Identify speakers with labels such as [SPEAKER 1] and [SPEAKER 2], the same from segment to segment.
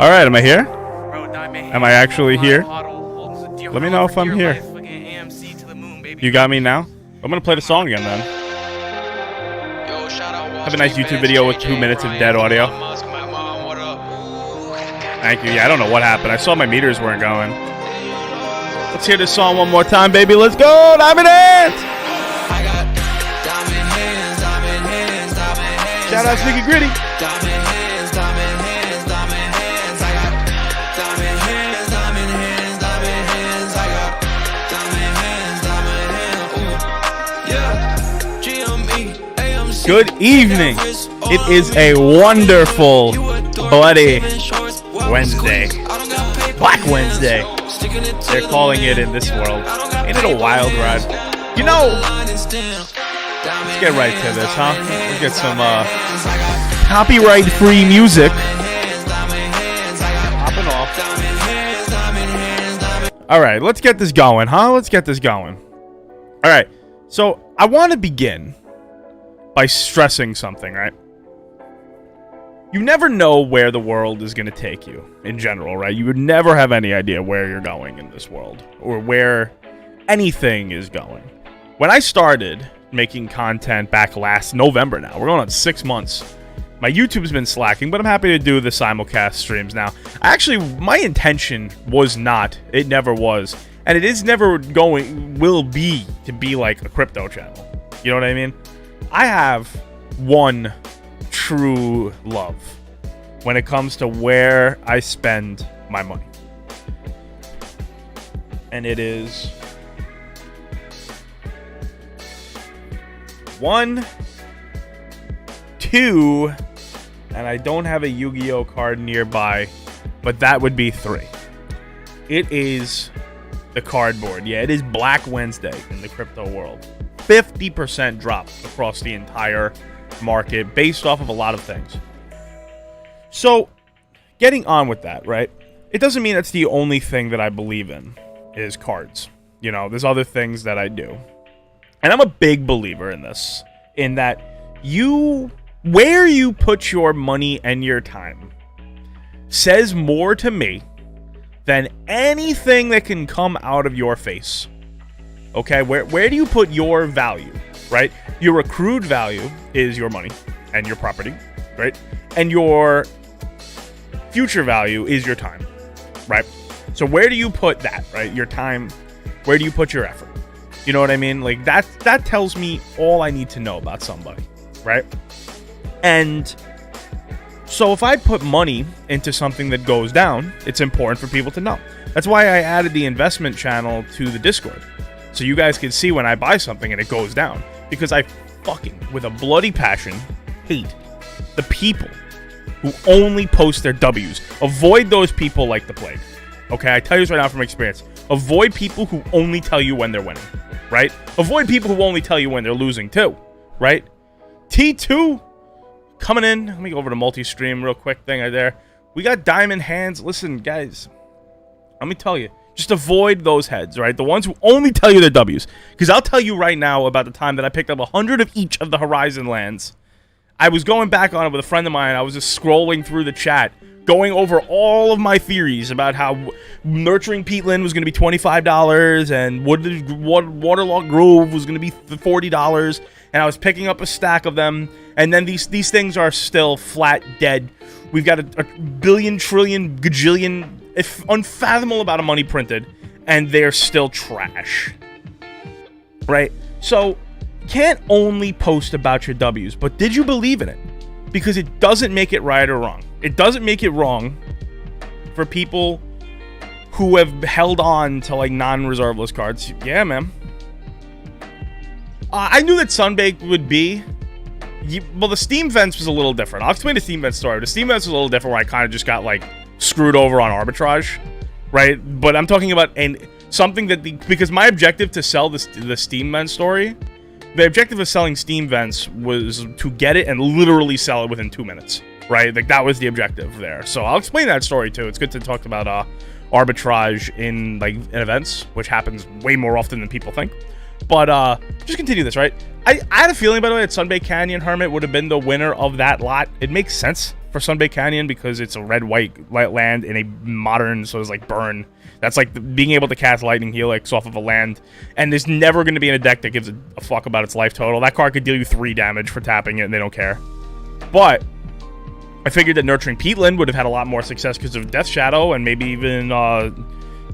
[SPEAKER 1] All right, am I here? Am I actually here? Let me know if I'm here. You got me now? I'm gonna play the song again then. Have a nice YouTube video with 2 minutes of dead audio. Thank you. Yeah, I don't know what happened. I saw my meters weren't going. Let's hear this song one more time, baby. Let's go, Diamond Hands! Shout out Sneaky Gritty. Good evening. It is a wonderful, bloody Wednesday. Black Wednesday. They're calling it in this world. Ain't it a wild ride? You know, let's get right to this, huh? Let's get some copyright-free music. Popping off. All right, let's get this going, huh? Let's get this going. All right, so I want to begin by stressing something, right? You never know where the world is going to take you in general, right? You would never have any idea where you're going in this world or where anything is going. When I started making content back last November now, we're going on 6 months. My YouTube's been slacking, but I'm happy to do the simulcast streams now. Actually, my intention was not, it never was, and it is never will be to be like a crypto channel. You know what I mean? I have one true love when it comes to where I spend my money. And it is 1, 2, and I don't have a Yu-Gi-Oh card nearby, but that would be 3. It is the cardboard. Yeah, it is Black Wednesday in the crypto world. 50% drop across the entire market based off of a lot of things. So, getting on with that, right? It doesn't mean that's the only thing that I believe in is cards. You know, there's other things that I do. And I'm a big believer in this, in that where you put your money and your time says more to me than anything that can come out of your face. Okay, where do you put your value, right? Your accrued value is your money and your property, right? And your future value is your time, right? So where do you put that, right? Your time, where do you put your effort? You know what I mean? Like that tells me all I need to know about somebody, right? And so if I put money into something that goes down, it's important for people to know. That's why I added the investment channel to the Discord. So you guys can see when I buy something and it goes down. Because I fucking, with a bloody passion, hate the people who only post their W's. Avoid those people like the plague. Okay, I tell you this right now from experience. Avoid people who only tell you when they're winning. Right? Avoid people who only tell you when they're losing too. Right? T2 coming in. Let me go over to multi-stream real quick thing right there. We got Diamond Hands. Listen, guys. Let me tell you. Just avoid those heads, right? The ones who only tell you their W's. Because I'll tell you right now about the time that I picked up 100 of each of the Horizon lands. I was going back on it with a friend of mine. I was just scrolling through the chat, going over all of my theories about how Nurturing Peatland was going to be $25 and Waterlogged Grove was going to be $40. And I was picking up a stack of them. And then these things are still flat dead. We've got a billion, trillion, gajillion, unfathomable amount of money printed, and they're still trash. Right? So, can't only post about your W's, but did you believe in it? Because it doesn't make it right or wrong. It doesn't make it wrong for people who have held on to, like, non-reserveless cards. Yeah, man. I knew that Sunbake would be. Well, the Steam Vents was a little different. I'll explain the Steam Vents story. The Steam Vents was a little different where I kind of just got, like, screwed over on arbitrage, right? But I'm talking about something that because my objective to sell the Steam Vent story, the objective of selling Steam Vents was to get it and literally sell it within 2 minutes, right? Like that was the objective there. So I'll explain that story too. It's good to talk about arbitrage in events, which happens way more often than people think. But just continue this, right? I had a feeling, by the way, that Sunbake Canyon Hermit would have been the winner of that lot. It makes sense for Sunbay Canyon because it's a red-white land in a modern, so it's like burn. That's like being able to cast Lightning Helix off of a land, and there's never going to be in a deck that gives a fuck about its life total. That card could deal you 3 damage for tapping it, and they don't care. But I figured that Nurturing Peatland would have had a lot more success because of Death Shadow, and maybe even,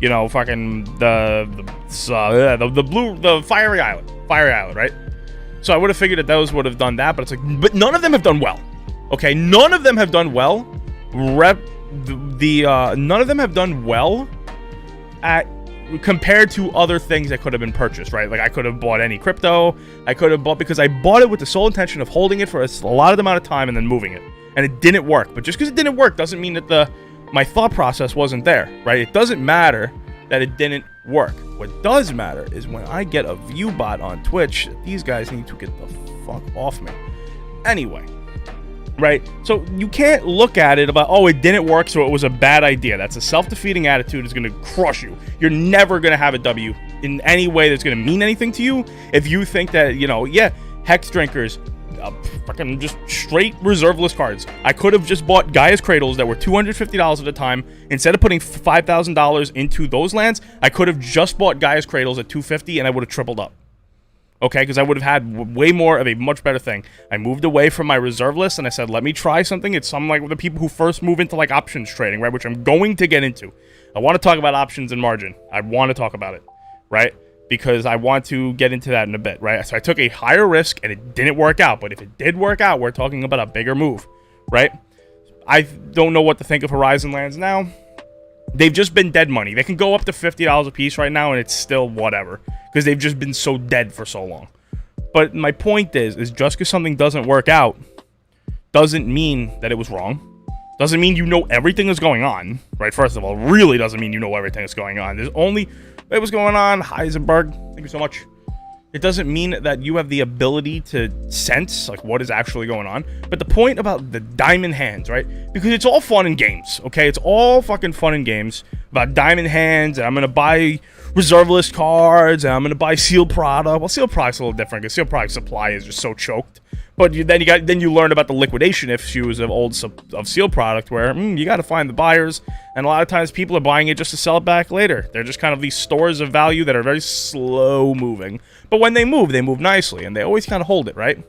[SPEAKER 1] you know, fucking the Fiery Island, right? So I would have figured that those would have done that, but it's like, but none of them have done well. Okay, none of them have done well. None of them have done well at compared to other things that could have been purchased, right? Like I could have bought any crypto. I could have bought because I bought it with the sole intention of holding it for a lot of amount of time and then moving it, and it didn't work. But just because it didn't work doesn't mean that my thought process wasn't there, right? It doesn't matter that it didn't work. What does matter is when I get a view bot on Twitch, these guys need to get the fuck off me. Anyway, right? So you can't look at it about, oh, it didn't work, so it was a bad idea. That's a self-defeating attitude. It's going to crush you. You're never going to have a W in any way that's going to mean anything to you if you think that, you know, yeah, Hex Drinkers, fucking just straight reserveless cards. I could have just bought Gaia's Cradles that were $250 at a time. Instead of putting $5,000 into those lands, I could have just bought Gaia's Cradles at $250 and I would have tripled up. Okay, because I would have had way more of a much better thing. I moved away from my reserve list and I said, let me try something. It's some like the people who first move into like options trading, right? Which I'm going to get into. I want to talk about options and margin. I want to talk about it, right? Because I want to get into that in a bit, right? So I took a higher risk and it didn't work out. But if it did work out, we're talking about a bigger move, right? I don't know what to think of Horizon Lands now. They've just been dead money. They can go up to $50 a piece right now and it's still whatever. Because they've just been so dead for so long. But my point is just because something doesn't work out doesn't mean that it was wrong. Doesn't mean you know everything that's going on, right? First of all, really doesn't mean you know everything that's going on. There's only... Hey, what's going on? Heisenberg, thank you so much. It doesn't mean that you have the ability to sense, like, what is actually going on. But the point about the diamond hands, right? Because it's all fun and games, okay? It's all fucking fun and games about diamond hands, and I'm going to buy reserve list cards, and I'm going to buy sealed product. Well, sealed product's a little different, because sealed product supply is just so choked. But then you learn about the liquidation issues of sealed product, where you got to find the buyers, and a lot of times people are buying it just to sell it back later. They're just kind of these stores of value that are very slow moving. But when they move nicely, and they always kind of hold it, right?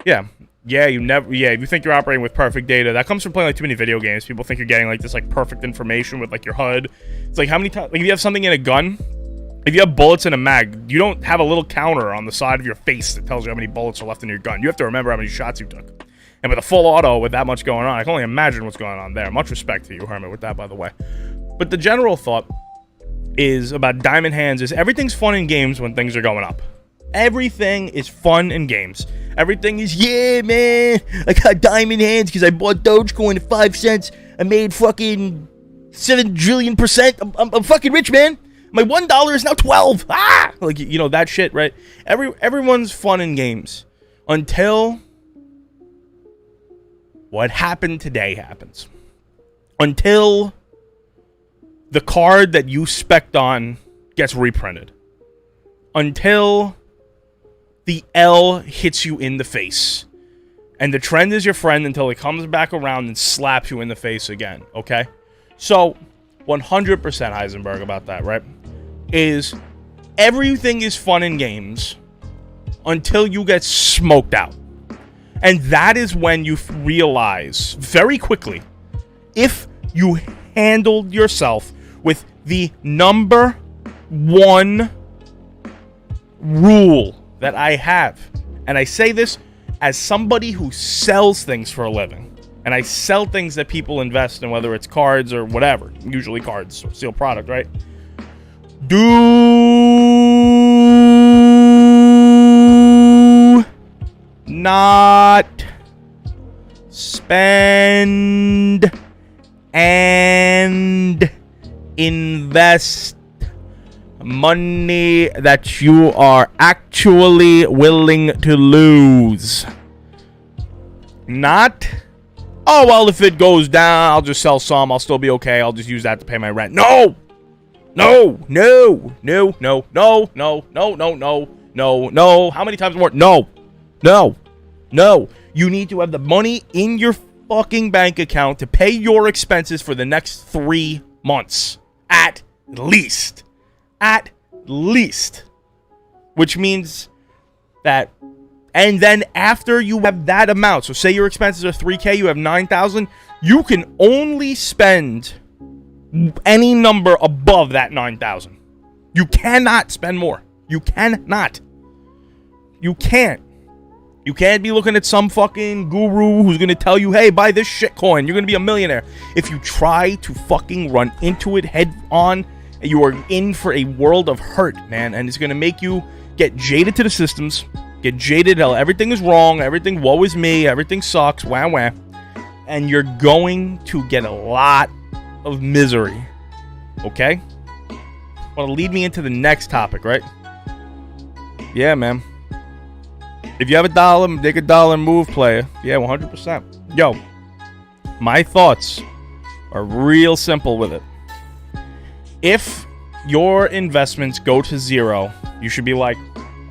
[SPEAKER 1] Yeah, if you think you're operating with perfect data, that comes from playing like too many video games. People think you're getting like this like perfect information with like your HUD. It's like how many times, like if you have something in a gun. If you have bullets in a mag, you don't have a little counter on the side of your face that tells you how many bullets are left in your gun. You have to remember how many shots you took. And with a full auto, with that much going on, I can only imagine what's going on there. Much respect to you, Hermit, with that, by the way. But the general thought is about diamond hands is everything's fun in games when things are going up. Everything is fun in games. Everything is, yeah, man, I got diamond hands because I bought Dogecoin at 5 cents. I made fucking 7 trillion %. I'm fucking rich, man. My $1 is now 12. Ah! Like, you know, that shit, right? Everyone's fun in games. Until what happened today happens. Until the card that you spec'd on gets reprinted. Until the L hits you in the face. And the trend is your friend until it comes back around and slaps you in the face again, okay? So, 100% Heisenberg about that, right? Is everything is fun in games until you get smoked out. And that is when you realize very quickly if you handled yourself with the number one rule that I have. And I say this as somebody who sells things for a living. And I sell things that people invest in, whether it's cards or whatever. Usually cards or sealed product, right? Do not spend and invest money that you are actually willing to lose. Not, oh, well, if it goes down, I'll just sell some. I'll still be okay. I'll just use that to pay my rent. No! No, no, no, no, no, no, no, no, no, no, no. How many times more? No, no, no. You need to have the money in your fucking bank account to pay your expenses for the next 3 months. At least. At least. Which means that, and then after you have that amount, so say your expenses are $3K, you have $9,000, you can only spend any number above that $9,000. You cannot spend more. You cannot. You can't. You can't be looking at some fucking guru who's going to tell you, hey, buy this shit coin. You're going to be a millionaire. If you try to fucking run into it head on, you are in for a world of hurt, man. And it's going to make you get jaded to the systems. Get jaded. Everything is wrong. Everything, woe is me. Everything sucks. Wah, wah. And you're going to get a lot of misery. Okay? Well, it'll lead me into the next topic, right? Yeah, man. If you have a dollar, make a dollar move, player. Yeah, 100%. Yo, my thoughts are real simple with it. If your investments go to zero, you should be like,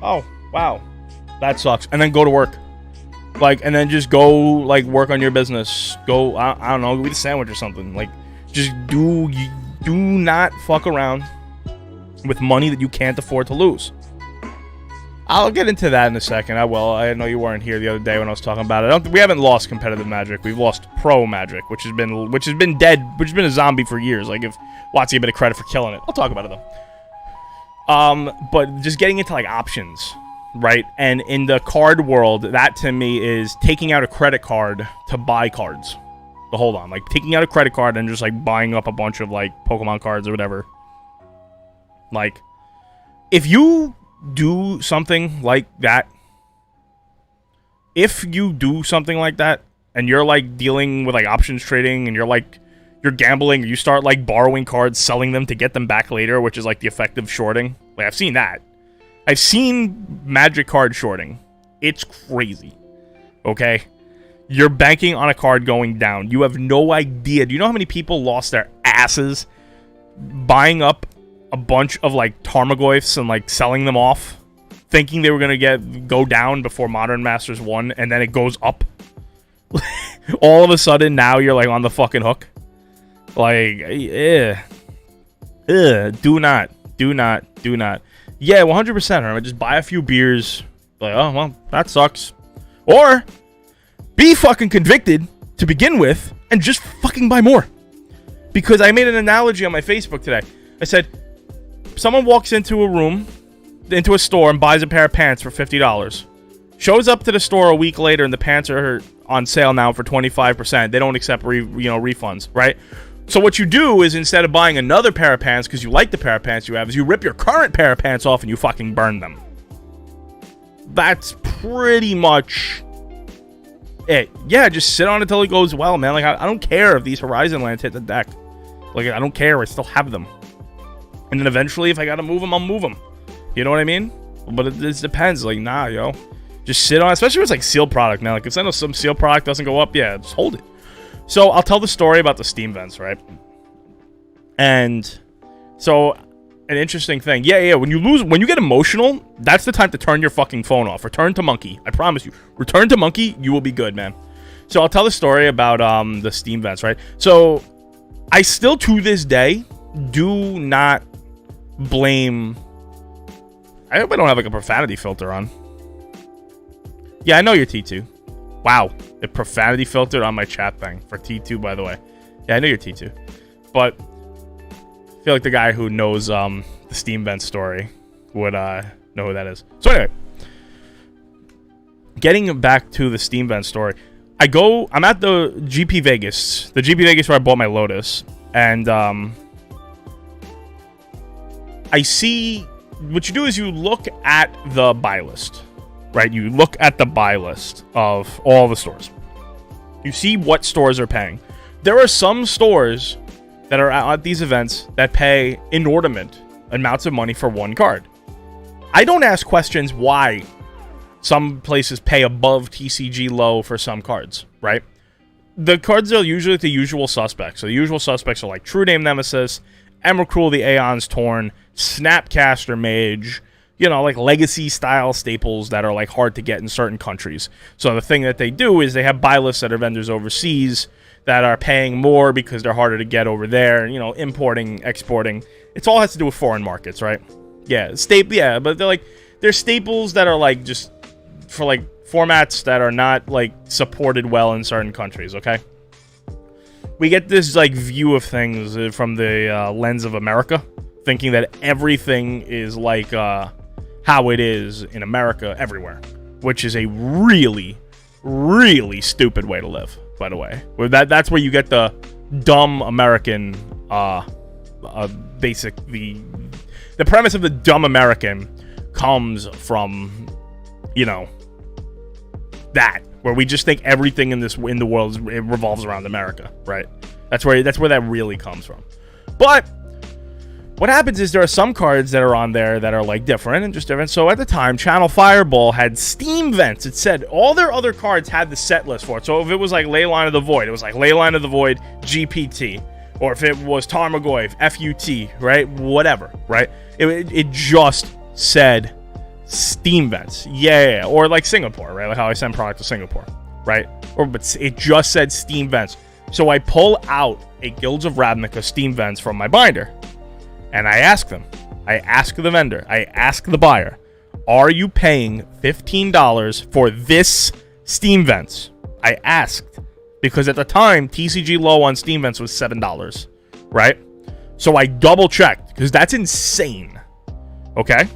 [SPEAKER 1] oh, wow, that sucks. And then go to work. Like, and then just go, like, work on your business. Go, I don't know, eat a sandwich or something. Like, just do not fuck around with money that you can't afford to lose. I'll get into that in a second. I will. I know you weren't here the other day when I was talking about it. We haven't lost competitive Magic. We've lost pro Magic, which has been dead, which has been a zombie for years. Like, give Watsy a bit of credit for killing it. I'll talk about it though. But just getting into like options, right? And in the card world, that to me is taking out a credit card to buy cards. So hold on, like taking out a credit card and just like buying up a bunch of like Pokemon cards or whatever. Like, if you do something like that, and you're like dealing with like options trading and you're gambling, or you start like borrowing cards, selling them to get them back later, which is like the effective shorting. Like, I've seen that. I've seen Magic card shorting. It's crazy. Okay? You're banking on a card going down. You have no idea. Do you know how many people lost their asses buying up a bunch of like Tarmogoyfs and like selling them off, thinking they were gonna go down before Modern Masters 1, and then it goes up? All of a sudden now you're like on the fucking hook. Like, do not. Yeah, 100%, Herman. Just buy a few beers. Like, oh well, that sucks. Or be fucking convicted to begin with and just fucking buy more. Because I made an analogy on my Facebook today. I said, someone walks into a store and buys a pair of pants for $50. Shows up to the store a week later and the pants are on sale now for 25%. They don't accept refunds, right? So what you do is, instead of buying another pair of pants because you like the pair of pants you have, is you rip your current pair of pants off and you fucking burn them. That's pretty much it. Yeah, just sit on it until it goes well, man. Like, I don't care if these Horizon lands hit the deck. Like, I don't care. I still have them. And then eventually, if I gotta move them, I'll move them. You know what I mean? But it just depends. Like, nah, yo. Just sit on it. Especially if it's like sealed product, man. Like, if some sealed product doesn't go up, yeah, just hold it. So, I'll tell the story about the Steam vents, right? And so, an interesting thing. Yeah. When you get emotional, that's the time to turn your fucking phone off. Return to Monkey. I promise you. Return to Monkey, you will be good, man. So, I'll tell the story about the Steam vents, right? So, I still, to this day, do not blame. I hope I don't have like a profanity filter on. Yeah, I know you're T2. Wow, a profanity filter on my chat thing for T2, by the way. Yeah, I know you're T2, but I feel like the guy who knows the Steam vent story would know who that is. So anyway, getting back to the Steam vent story, I'm at the GP Vegas where I bought my Lotus, and I see, what you do is you look at the buy list, right? You look at the buy list of all the stores. You see what stores are paying. There are some stores that are at these events that pay inordinate amounts of money for one card. I don't ask questions why some places pay above TCG low for some cards, right? The cards are usually the usual suspects. So the usual suspects are like True Name Nemesis, Emrakul the Aeon's Torn, Snapcaster Mage, like legacy style staples that are like hard to get in certain countries. So the thing that they do is they have buy lists that are vendors overseas that are paying more because they're harder to get over there, importing, exporting. It's all has to do with foreign markets, right? Yeah, but they're staples that are like just for like formats that are not like supported well in certain countries, okay? We get this like view of things from the lens of America, thinking that everything is like how it is in America everywhere, which is a really, really stupid way to live, by the way. That's where you get the dumb American the premise of the dumb American comes from, that, where we just think everything in the world it revolves around America, right? That's where that really comes from. But what happens is there are some cards that are on there that are like different and just different. So at the time, Channel Fireball had Steam Vents. It said all their other cards had the set list for it. So if it was like Leyline of the Void, it was like Leyline of the Void GPT. Or if it was Tarmogoyf, FUT, right? Whatever, right? It just said Steam Vents. Yeah. Or like Singapore, right? Like how I send product to Singapore, right? But it just said Steam Vents. So I pull out a Guilds of Ravnica Steam Vents from my binder. And I ask them. I ask the vendor. I ask the buyer. Are you paying $15 for this Steam Vents? I asked. Because at the time, TCG low on Steam Vents was $7. Right? So I double checked. Because that's insane. Okay?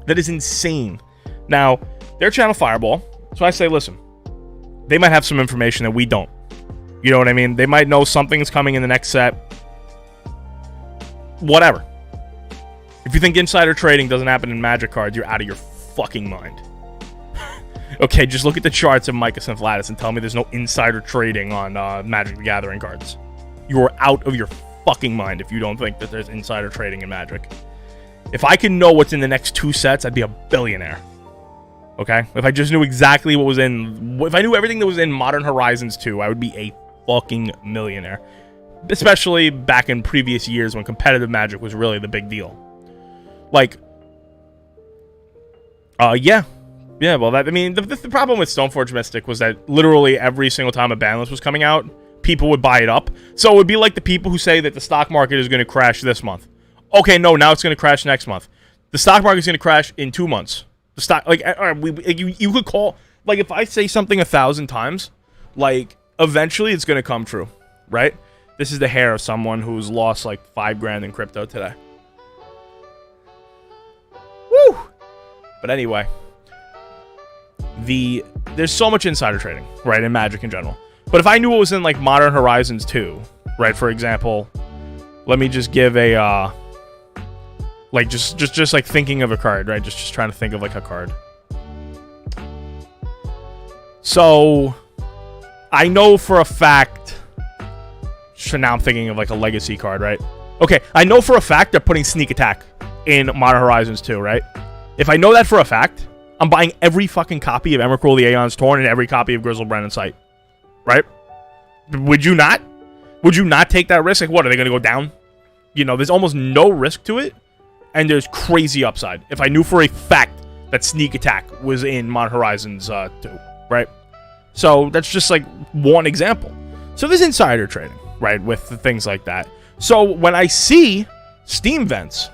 [SPEAKER 1] That is insane. Now, they're Channel Fireball. So I say, listen. They might have some information that we don't. You know what I mean? They might know something's coming in the next set. Whatever. If you think insider trading doesn't happen in Magic cards, you're out of your fucking mind. Okay, just look at the charts of Micah and Vladis and tell me there's no insider trading on Magic the Gathering cards. You are out of your fucking mind if you don't think that there's insider trading in Magic. If I could know what's in the next 2 sets, I'd be a billionaire. Okay? If I just knew exactly what was in... If I knew everything that was in Modern Horizons 2, I would be a fucking millionaire. Especially back in previous years when competitive Magic was really the big deal. Like, yeah, well, the problem with Stoneforge Mystic was that literally every single time a ban list was coming out, people would buy it up. So it would be like the people who say that the stock market is going to crash this month. Okay, no, now it's going to crash next month. The stock market is going to crash in 2 months. The stock, you could call, like, if I say something 1,000 times, like, eventually it's going to come true, right? This is the hair of someone who's lost like $5,000 in crypto today. Woo! But anyway, there's so much insider trading, right, in Magic in general. But if I knew what was in like Modern Horizons 2, right, for example, let me just give a like just like thinking of a card, right? Just trying to think of like a card. So I know for a fact. So now I'm thinking of like a legacy card, right? Okay, I know for a fact they're putting Sneak Attack in Modern Horizons 2, right? If I know that for a fact, I'm buying every fucking copy of Emrakul the Aeon's Torn and every copy of Griselbrand in Sight. Right? Would you not? Would you not take that risk? Like, what, are they going to go down? There's almost no risk to it, and there's crazy upside. If I knew for a fact that Sneak Attack was in Modern Horizons 2, right? So that's just like one example. So there's insider trading, right, with things like that. So when I see Steam Vents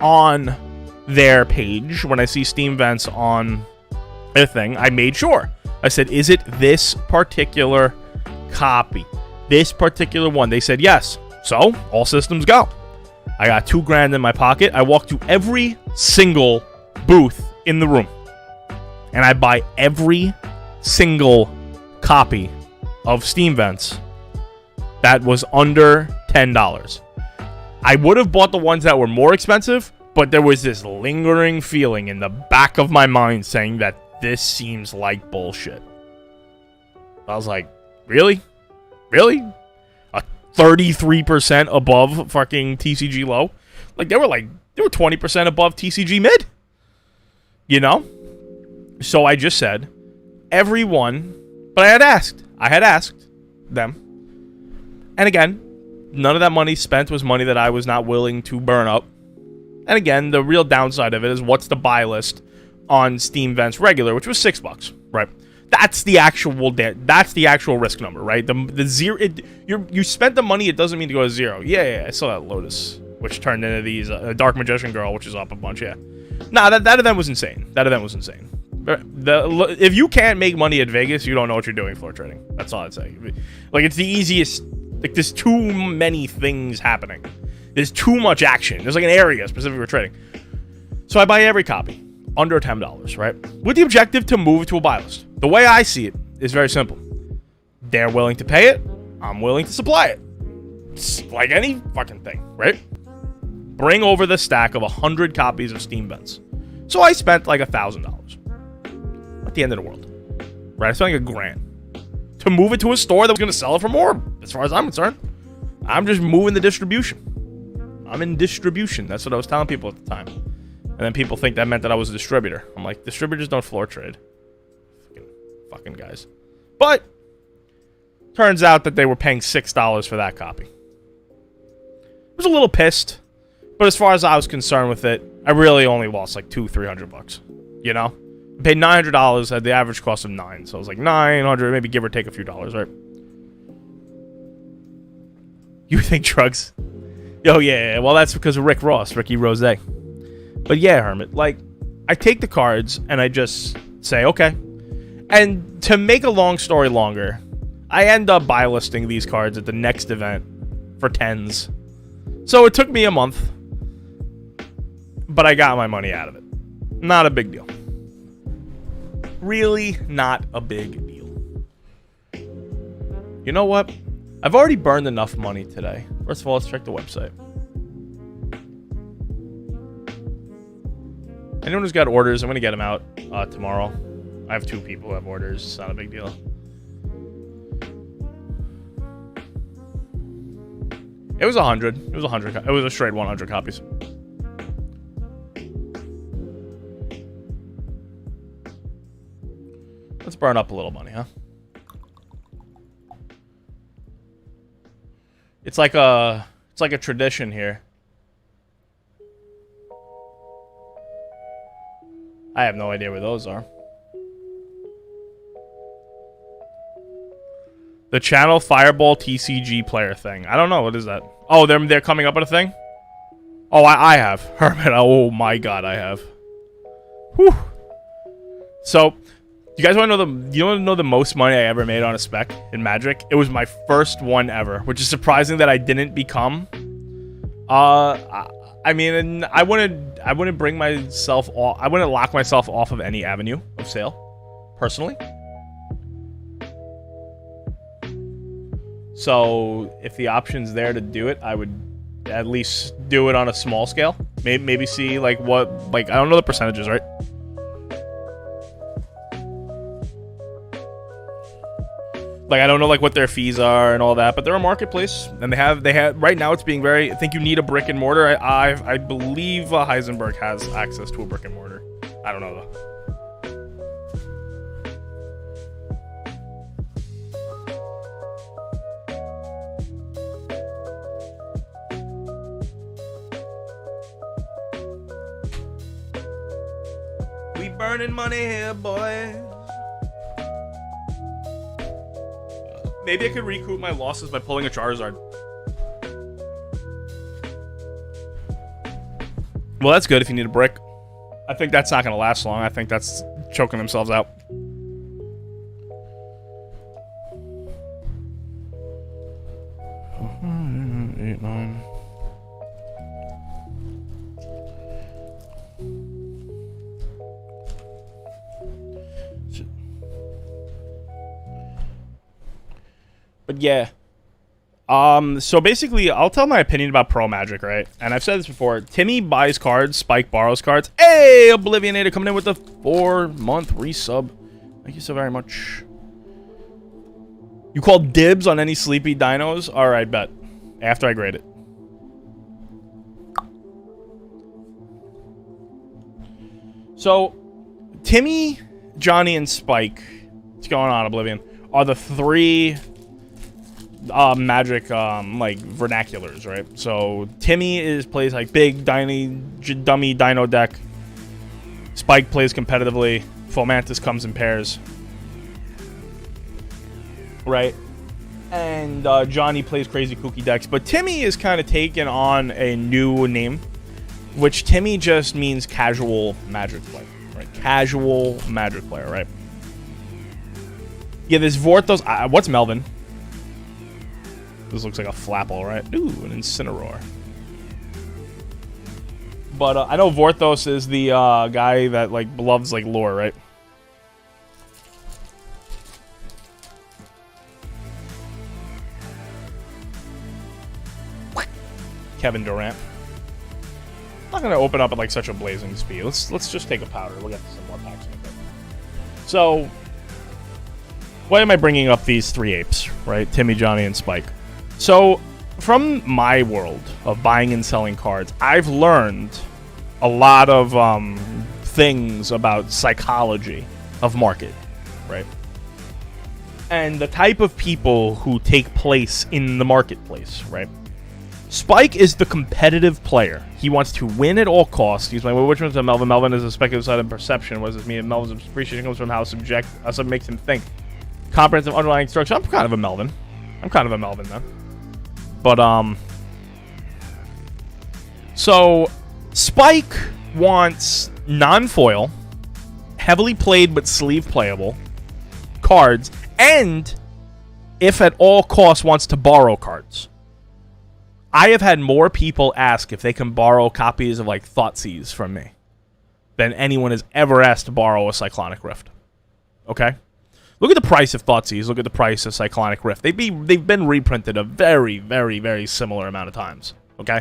[SPEAKER 1] on their page, when I see Steam Vents on their thing, I made sure. I said, is it this particular copy? This particular one? They said yes. So all systems go. I got $2,000 in my pocket. I walk to every single booth in the room, and I buy every single copy of Steam Vents that was under $10. I would have bought the ones that were more expensive, but there was this lingering feeling in the back of my mind saying that this seems like bullshit. I was like, really? Really? A 33% above fucking TCG low? Like, they were 20% above TCG mid. So I just said, everyone, but I had asked them. And again, none of that money spent was money that I was not willing to burn up. And again, the real downside of it is what's the buy list on Steam Vents regular, which was $6, right? That's the actual risk number, right? The zero, you spent the money. It doesn't mean to go to zero. Yeah, I saw that Lotus, which turned into these Dark Magician Girl, which is up a bunch. Yeah, nah, that event was insane. If you can't make money at Vegas, you don't know what you're doing floor trading. That's all I'd say. Like, it's the easiest. Like, there's too many things happening. There's too much action. There's like an area specifically for trading. So I buy every copy under $10, right? With the objective to move to a buy list. The way I see it is very simple. They're willing to pay it. I'm willing to supply it. It's like any fucking thing, right? Bring over the stack of 100 copies of Steam Vents. So I spent like $1,000. At the end of the world, right? I spent like $1,000 to move it to a store that was going to sell it for more. As far as I'm concerned, I'm just moving the distribution. I'm in distribution. That's what I was telling people at the time. And then people think that meant that I was a distributor. I'm like, distributors don't floor trade. Fucking guys. But turns out that they were paying $6 for that copy. I was a little pissed, but as far as I was concerned with it, I really only lost like $200-300. You know, I paid $900 at the average cost of $9, so it was like $900, maybe give or take a few dollars, right? You think drugs? Oh yeah, well that's because of Ricky Rose. But yeah, Hermit, like, I take the cards and I just say, okay. And to make a long story longer, I end up buy listing these cards at the next event for tens. So it took me a month, but I got my money out of it. Not a big deal. Really not a big deal. You know what? I've already burned enough money today. First of all, let's check the website. Anyone who's got orders, I'm going to get them out tomorrow. I have 2 people who have orders. It's not a big deal. It was 100. It was 100. It was a straight 100 copies. Let's burn up a little money, huh? It's like a tradition here. I have no idea where those are. The channel Fireball TCG player thing. I don't know. What is that? Oh, they're coming up with a thing? Oh, I have. Hermit. Oh my god, I have. Whew. So, you guys want to know the most money I ever made on a spec in Magic? It was my first one ever, which is surprising that I didn't become. I mean, I wouldn't bring myself off. I wouldn't lock myself off of any avenue of sale, personally. So if the option's there to do it, I would at least do it on a small scale. Maybe see like what, like, I don't know the percentages, right? Like, I don't know like what their fees are and all that, but they're a marketplace, and they have right now it's being very. I think you need a brick and mortar. I believe Heisenberg has access to a brick and mortar. I don't know though. We burning money here, boy. Maybe I could recoup my losses by pulling a Charizard. Well, that's good if you need a brick. I think that's not going to last long. I think that's choking themselves out. Eight, 9. But yeah. So basically, I'll tell my opinion about Pro Magic, right? And I've said this before. Timmy buys cards, Spike borrows cards. Hey, Oblivionator coming in with the 4-month resub. Thank you so very much. You call dibs on any sleepy dinos? Alright, bet. After I grade it. So, Timmy, Johnny, and Spike, what's going on, Oblivion, are the 3 Magic like vernaculars, right? So Timmy plays like big dummy dino deck. Spike plays competitively. Fomantis comes in pairs, right? And Johnny plays crazy kooky decks. But Timmy is kind of taken on a new name, which Timmy just means casual Magic player, right? Casual Magic player, right? Yeah, there's Vorthos. What's Melvin? This looks like a Flapple, right? Ooh, an Incineroar. But I know Vorthos is the guy that like loves like lore, right? Kevin Durant. I'm not gonna open up at like such a blazing speed. Let's just take a powder. We'll get some more packs in a bit. So, why am I bringing up these three apes, right? Timmy, Johnny, and Spike. So, from my world of buying and selling cards, I've learned a lot of things about psychology of market, right? And the type of people who take place in the marketplace, right? Spike is the competitive player. He wants to win at all costs. He's like, well, which one's a Melvin? Melvin is a speculative side of perception. What does this mean? Melvin's appreciation comes from how something makes him think. Comprehensive underlying structure. I'm kind of a Melvin. Then. But, so, Spike wants non-foil, heavily played but sleeve playable cards, and, if at all costs, wants to borrow cards. I have had more people ask if they can borrow copies of, like, Thoughtseize from me than anyone has ever asked to borrow a Cyclonic Rift. Okay? Look at the price of Thoughtseize. Look at the price of Cyclonic Rift. They've been reprinted a very, very, very similar amount of times. Okay?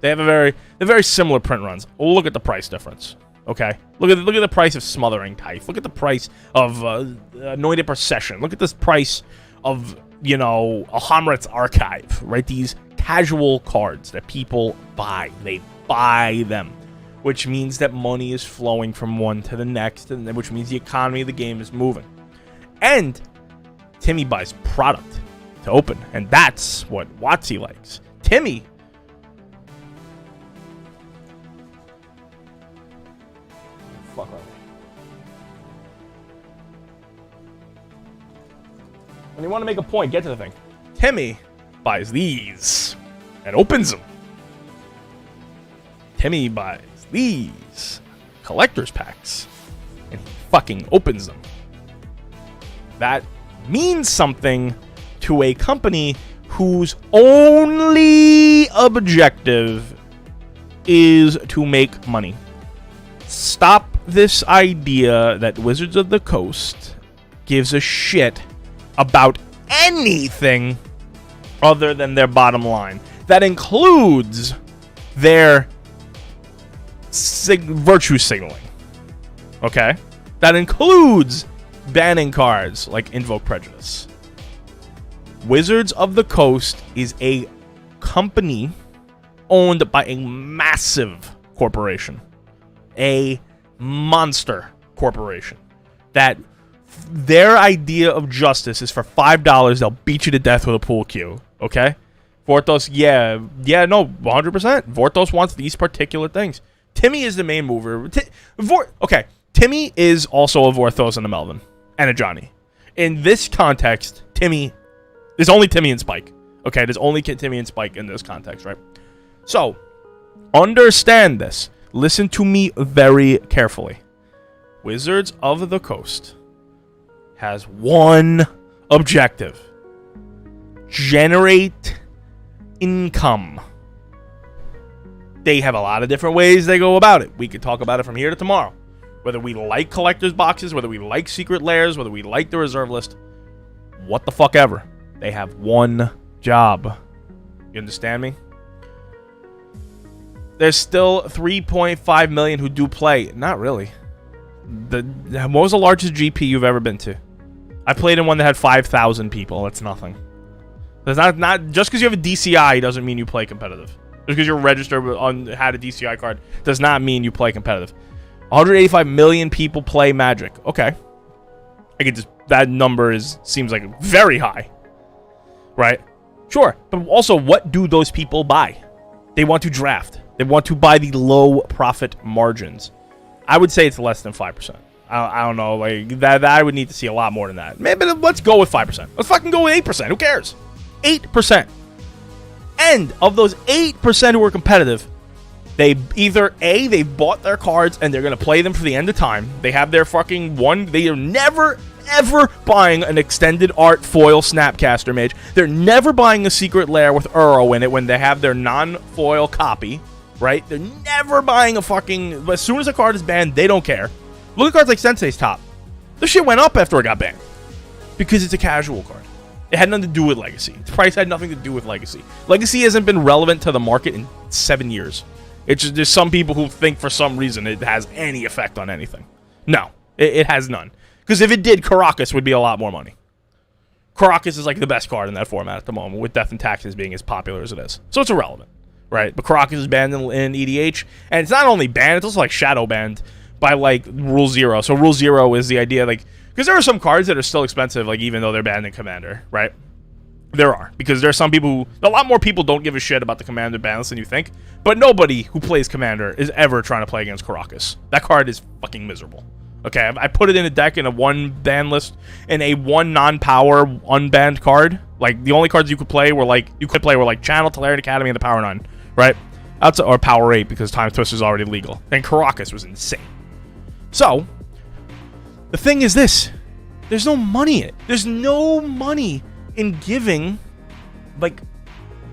[SPEAKER 1] They have very similar print runs. Look at the price difference. Okay? Look at the price of Smothering Type. Look at the price of Anointed Procession. Look at this price of, you know, a Hamlet's Archive. Right? These casual cards that people buy. They buy them, which means that money is flowing from one to the next, and which means the economy of the game is moving. And Timmy buys product to open, and that's what WotC likes. Timmy fuck off. When you want to make a point, get to the thing. Timmy buys these and opens them. Timmy buys these collector's packs and he fucking opens them. That means something to a company whose only objective is to make money. Stop this idea that Wizards of the Coast gives a shit about anything other than their bottom line. That includes their virtue signaling. Okay? That includes banning cards like Invoke Prejudice. Wizards of the Coast is a company owned by a massive corporation. A monster corporation. That their idea of justice is for $5, they'll beat you to death with a pool cue. Okay? Vorthos, no, 100%. Vorthos wants these particular things. Timmy is the main mover. Okay, Timmy is also a Vorthos and a Melvin. And a Johnny. In this context, there's only Timmy and Spike. Okay, there's only Timmy and Spike in this context, right? So, understand this. Listen to me very carefully. Wizards of the Coast has one objective. Generate income. They have a lot of different ways they go about it. We could talk about it from here to tomorrow. Whether we like collector's boxes, whether we like secret layers, whether we like the reserve list, what the fuck ever. They have one job. You understand me? There's still 3.5 million who do play. Not really. What was the largest GP you've ever been to? I played in one that had 5,000 people. That's nothing. There's not just because you have a DCI doesn't mean you play competitive. Just because you're registered had a DCI card does not mean you play competitive. 185 million people play Magic. Okay, that number seems like very high, right? Sure, but also, what do those people buy? They want to draft. They want to buy the low profit margins. I would say it's less than 5%. I don't know, like that I would need to see a lot more than that. Maybe let's go with 5%. Let's fucking go with 8%. Who cares? 8%. And of those 8% who are competitive, they either they bought their cards and they're gonna play them for the end of time. They have their fucking one. They are never ever buying an extended art foil Snapcaster Mage. They're never buying a secret lair with Uro in it when they have their non-foil copy. Right? They're never buying a fucking. As soon as a card is banned, they don't care. Look at cards like Sensei's Top. This shit went up after it got banned. Because it's a casual card. It had nothing to do with Legacy. Its price had nothing to do with Legacy. Legacy hasn't been relevant to the market in 7 years. It's just there's some people who think for some reason it has any effect on anything. No, it has none. Because if it did, Karakas would be a lot more money. Karakas is like the best card in that format at the moment, with Death and Taxes being as popular as it is. So it's irrelevant, right? But Karakas is banned in EDH, and it's not only banned, it's also like shadow banned by like Rule 0. So Rule 0 is the idea, like, because there are some cards that are still expensive, like even though they're banned in Commander, right? There are, because there are some people who, a lot more people don't give a shit about the Commander bans than you think, but nobody who plays Commander is ever trying to play against Karakas. That card is fucking miserable. Okay, I put it in a deck in a 1 ban list, in a 1 non-power unbanned card. Like, the only cards you could play were like, Channel, Tolarian Academy, and the Power 9, right? Or Power 8, because Time Twist is already legal. And Karakas was insane. So, the thing is this. There's no money in it. There's no money in giving, like,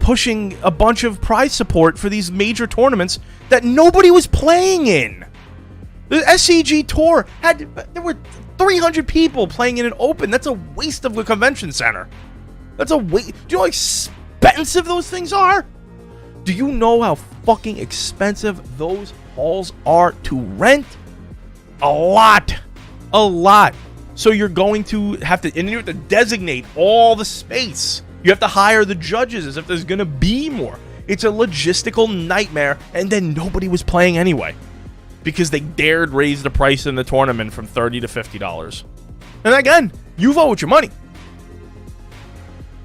[SPEAKER 1] pushing a bunch of prize support for these major tournaments that nobody was playing in. The SCG Tour there were 300 people playing in an open. That's a waste of the convention center. That's a waste. Do you know how expensive those things are? Do you know how fucking expensive those halls are to rent? A lot. So you're going to have to, and you have to designate all the space. You have to hire the judges as if there's going to be more. It's a logistical nightmare, and then nobody was playing anyway. Because they dared raise the price in the tournament from $30 to $50. And again, you vote with your money.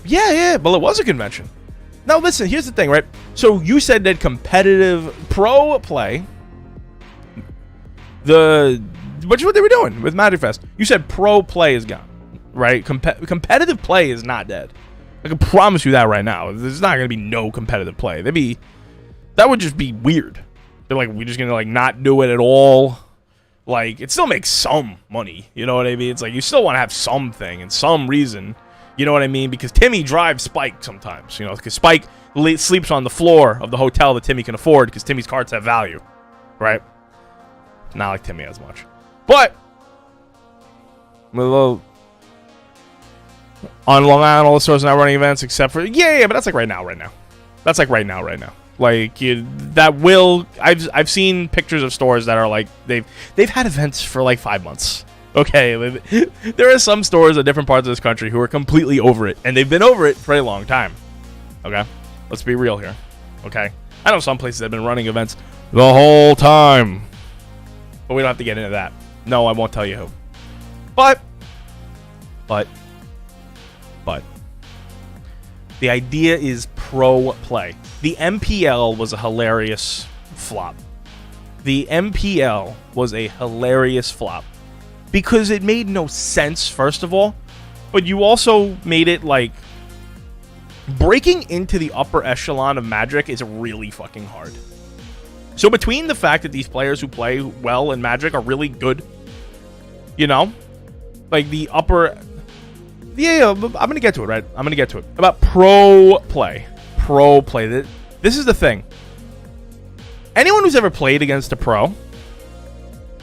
[SPEAKER 1] Yeah, well, it was a convention. Now listen, here's the thing, right? So you said that competitive pro play, which is what they were doing with Magic Fest. You said pro play is gone, right? Competitive play is not dead. I can promise you that right now. There's not going to be no competitive play. That would just be weird. They're like, we're just going to like not do it at all. Like, it still makes some money. You know what I mean? It's like, you still want to have something and some reason. You know what I mean? Because Timmy drives Spike sometimes, you know, because Spike sleeps on the floor of the hotel that Timmy can afford because Timmy's cards have value, right? Not like Timmy as much. But on Long Island, all the stores are not running events except for, yeah, but that's like right now. That's like right now. Like, I've seen pictures of stores that are like, they've had events for like 5 months. Okay, there are some stores in different parts of this country who are completely over it, and they've been over it for a long time. Okay, let's be real here. Okay, I know some places have been running events the whole time, but we don't have to get into that. No, I won't tell you who. But the idea is pro play. The MPL was a hilarious flop. Because it made no sense, first of all. But you also made it like, breaking into the upper echelon of Magic is really fucking hard. So between the fact that these players who play well in Magic are really good, you know, like the upper... Yeah, I'm going to get to it, right? I'm going to get to it. About pro play. This is the thing. Anyone who's ever played against a pro,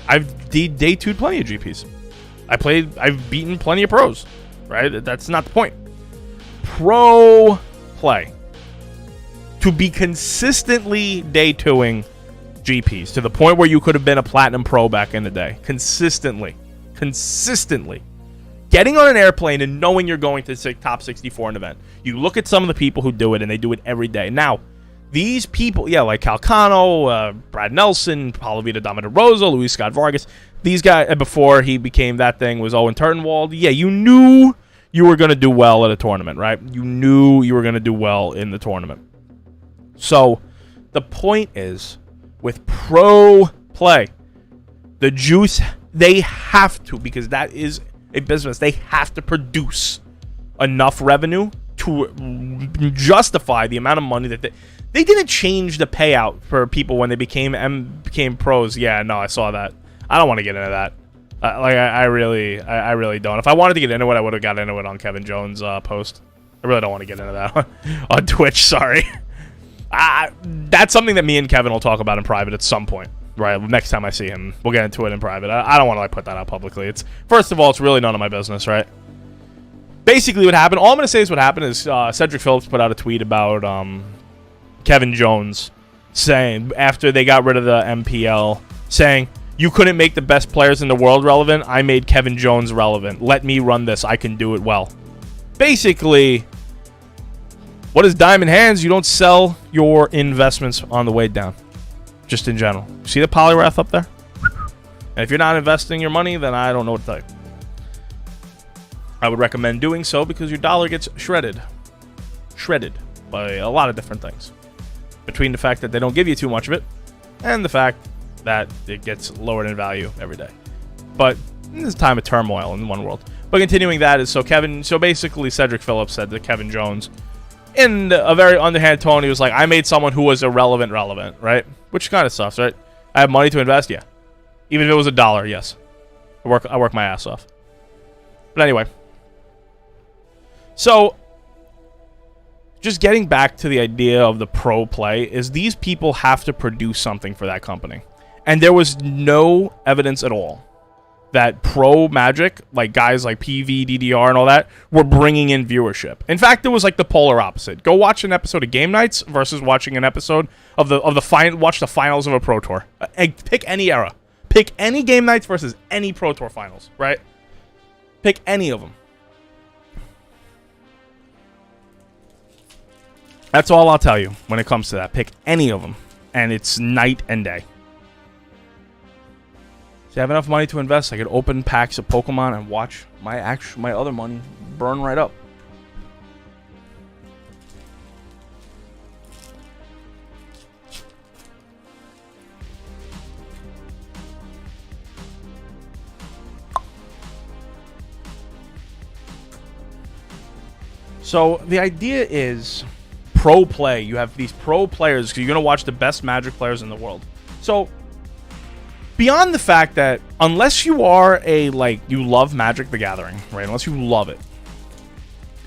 [SPEAKER 1] I've day 2'd plenty of GPs. I've beaten plenty of pros, right? That's not the point. Pro play. To be consistently day 2ing GPs to the point where you could have been a platinum pro back in the day. Consistently. Getting on an airplane and knowing you're going to top 64 in an event. You look at some of the people who do it, and they do it every day. Now, these people, yeah, like Calcano, Brad Nelson, Paulo Vita Dama Rosa, Luis Scott Vargas, these guys, before he became that thing, was Owen Turtenwald. Yeah, you knew you were going to do well at a tournament, right? You knew you were going to do well in the tournament. So the point is, with pro play, the juice, they have to, because that is a business, they have to produce enough revenue to justify the amount of money that they didn't change the payout for people when they became pros. Yeah, no, I saw that. I don't want to get into that. I really don't. If I wanted to get into it, I would have got into it on Kevin Jones' post. I really don't want to get into that on Twitch. Sorry. That's something that me and Kevin will talk about in private at some point. Right, next time I see him, we'll get into it in private. I don't want to like put that out publicly. It's, first of all, it's really none of my business, right? Basically, what happened, all I'm going to say is what happened is Cedric Phillips put out a tweet about Kevin Jones saying, after they got rid of the MPL, saying, you couldn't make the best players in the world relevant. I made Kevin Jones relevant. Let me run this. I can do it well. Basically, what is Diamond Hands? You don't sell your investments on the way down. Just in general. See the Poliwrath up there? And if you're not investing your money, then I don't know what to tell you. I would recommend doing so because your dollar gets shredded. Shredded by a lot of different things. Between the fact that they don't give you too much of it and the fact that it gets lowered in value every day. But this is a time of turmoil in one world. But continuing that is, so basically Cedric Phillips said to Kevin Jones, in a very underhand tone, he was like, I made someone who was irrelevant relevant, right? Which kind of sucks, right? I have money to invest, yeah. Even if it was $1, yes. I work my ass off. But anyway. So, just getting back to the idea of the pro play is these people have to produce something for that company. And there was no evidence at all that pro Magic, like guys like PV, DDR, and all that, were bringing in viewership. In fact, it was like the polar opposite. Go watch an episode of Game Nights versus watching an episode of watch the finals of a Pro Tour. Pick any era. Pick any Game Nights versus any Pro Tour finals, right? Pick any of them. That's all I'll tell you when it comes to that. Pick any of them, and it's night and day. I have enough money to invest, I could open packs of Pokemon and watch my other money burn right up. So the idea is pro play. You have these pro players because you're going to watch the best Magic players in the world. So beyond the fact that unless you are you love Magic the Gathering, right? Unless you love it,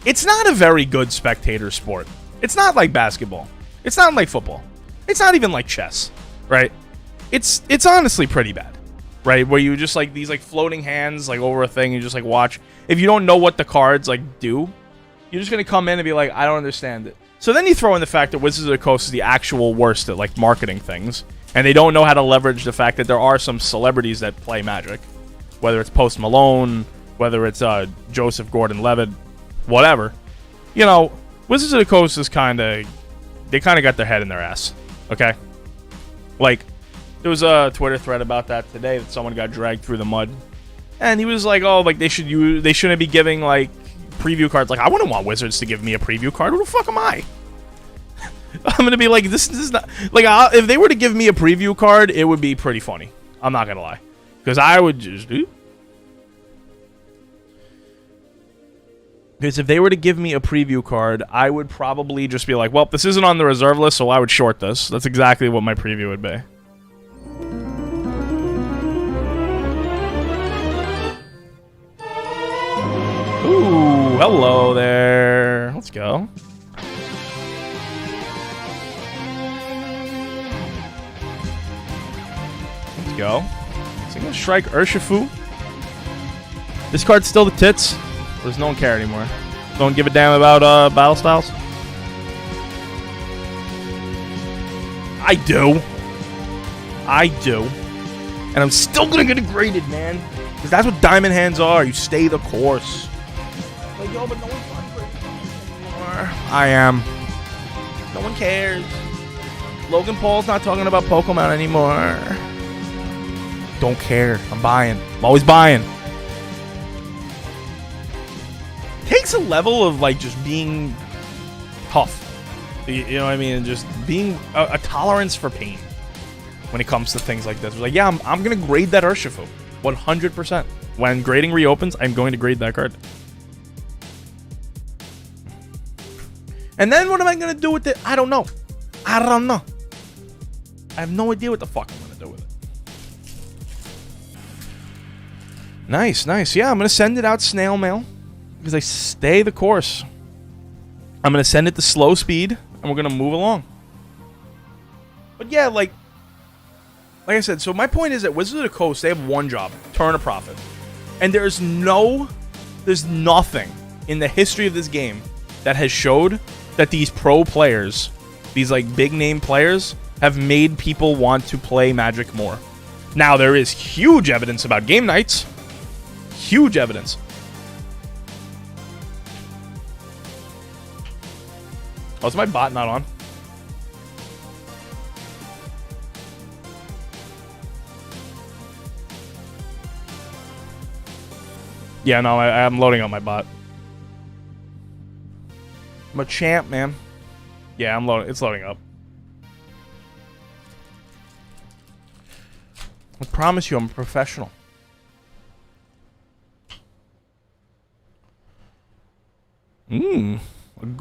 [SPEAKER 1] it's not a very good spectator sport. It's not like basketball. It's not like football. It's not even like chess, right? It's honestly pretty bad, right? Where you just like these like floating hands like over a thing, you just like watch. If you don't know what the cards like do, you're just gonna come in and be like, I don't understand it. So then you throw in the fact that Wizards of the Coast is the actual worst at like marketing things. And they don't know how to leverage the fact that there are some celebrities that play Magic. Whether it's Post Malone, whether it's Joseph Gordon-Levitt, whatever. You know, Wizards of the Coast is they kind of got their head in their ass. Okay? Like, there was a Twitter thread about that today that someone got dragged through the mud. And he was like, oh, like they shouldn't be giving like preview cards. Like, I wouldn't want Wizards to give me a preview card. Who the fuck am I? I'm gonna be like, this is not like if they were to give me a preview card, it would be pretty funny. I'm not gonna lie, because I would just do. Because if they were to give me a preview card, I would probably just be like, well, this isn't on the reserve list, so I would short this. That's exactly what my preview would be. Ooh, hello there. Let's go. Go. So I'm gonna strike Urshifu. This card's still the tits. Or does no one care anymore? Don't give a damn about battle styles? I do. I do. And I'm still gonna get it graded, man. Because that's what Diamond Hands are. You stay the course. Like, yo, but no one's not grading anymore. I am. No one cares. Logan Paul's not talking about Pokemon anymore. Don't care. I'm buying. I'm always buying. takes a level of like just being tough. You know what I mean? And just being a tolerance for pain when it comes to things like this. Like, yeah, I'm going to grade that Urshifu 100%. When grading reopens, I'm going to grade that card. And then what am I going to do with it? I don't know. I have no idea what the fuck I'm going to do with it. Nice. Yeah, I'm going to send it out snail mail because I stay the course. I'm going to send it to slow speed and we're going to move along. But yeah, like I said, so my point is that Wizards of the Coast, they have one job, turn a profit. And there's nothing in the history of this game that has showed that these pro players, these like big name players, have made people want to play Magic more. Now, there is huge evidence about game nights. Huge evidence. Oh, is my bot not on? Yeah, no, I'm loading on my bot. I'm a champ, man. Yeah, I'm loading. It's loading up. I promise you, I'm a professional.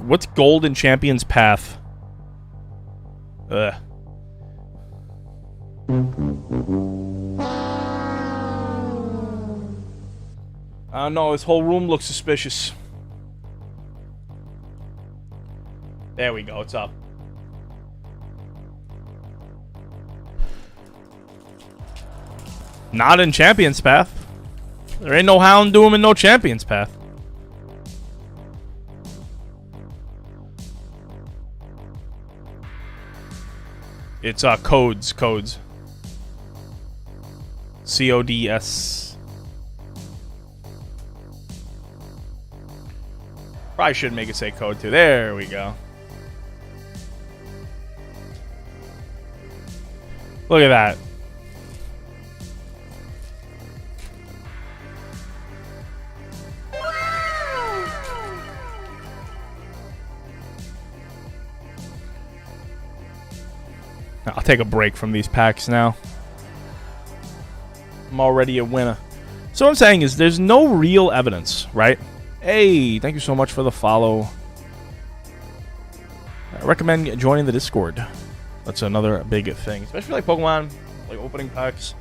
[SPEAKER 1] What's Golden Champion's Path? Ugh. I don't know, this whole room looks suspicious. There we go, it's up. Not in Champion's Path. There ain't no Houndoom and no Champion's Path. It's codes. CODS. Probably should make it say code too. There we go. Look at that. I'll take a break from these packs now. I'm already a winner. So what I'm saying is there's no real evidence, right? Hey, thank you so much for the follow. I recommend joining the Discord. That's another big thing, especially like Pokemon, like opening packs.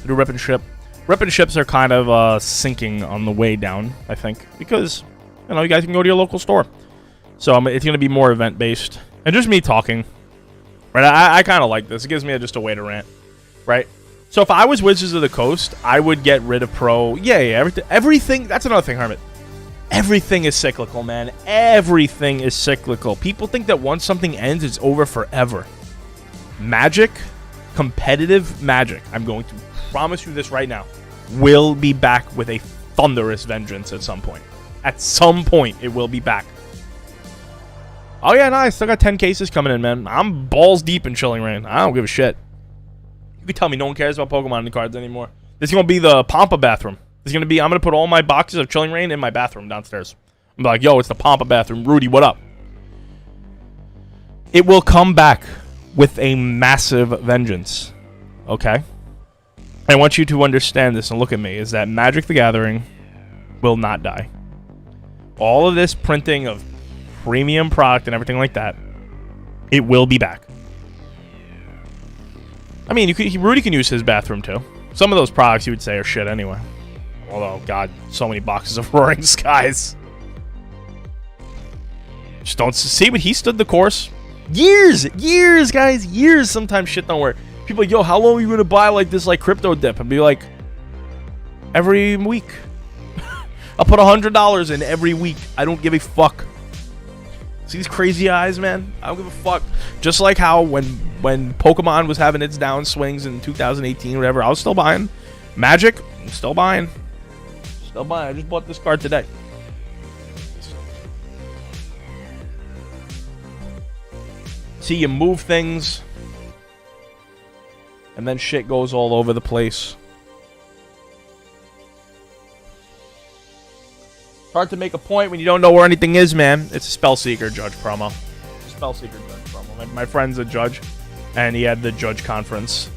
[SPEAKER 1] Do rip and ship. Rip and ships are kind of sinking on the way down, I think, because you know you guys can go to your local store. So it's going to be more event based and just me talking. Right, I kind of like this. It gives me just a way to rant, right? So if I was Wizards of the Coast, I would get rid of Pro. Yeah, everything. That's another thing, Hermit. Everything is cyclical, man. Everything is cyclical. People think that once something ends, it's over forever. Magic, competitive Magic, I'm going to promise you this right now, will be back with a thunderous vengeance at some point. At some point, it will be back. Oh, yeah, nice. Still got 10 cases coming in, man. I'm balls deep in Chilling Reign. I don't give a shit. You can tell me no one cares about Pokemon in the cards anymore. This is going to be the Pampa bathroom. This is going to be, I'm going to put all my boxes of Chilling Reign in my bathroom downstairs. I'm like, yo, it's the Pampa bathroom. Rudy, what up? It will come back with a massive vengeance. Okay? I want you to understand this and look at me, is that Magic the Gathering will not die. All of this printing of premium product and everything like that, it will be back. I mean, Rudy can use his bathroom too. Some of those products you would say are shit anyway. Although, God, so many boxes of Roaring Skies. Just don't see what he stood the course. Years, guys, years. Sometimes shit don't work. People are like, yo, how long are you going to buy like this like crypto dip? And be like, every week. I'll put $100 in every week. I don't give a fuck. See these crazy eyes, man? I don't give a fuck. Just like how when Pokemon was having its down swings in 2018 or whatever, I was still buying. Magic, I'm still buying. Still buying. I just bought this card today. See, you move things, and then shit goes all over the place. hard to make a point when you don't know where anything is, man. It's a Spellseeker Judge promo. Spellseeker Judge promo. My friend's a judge, and he had the judge conference,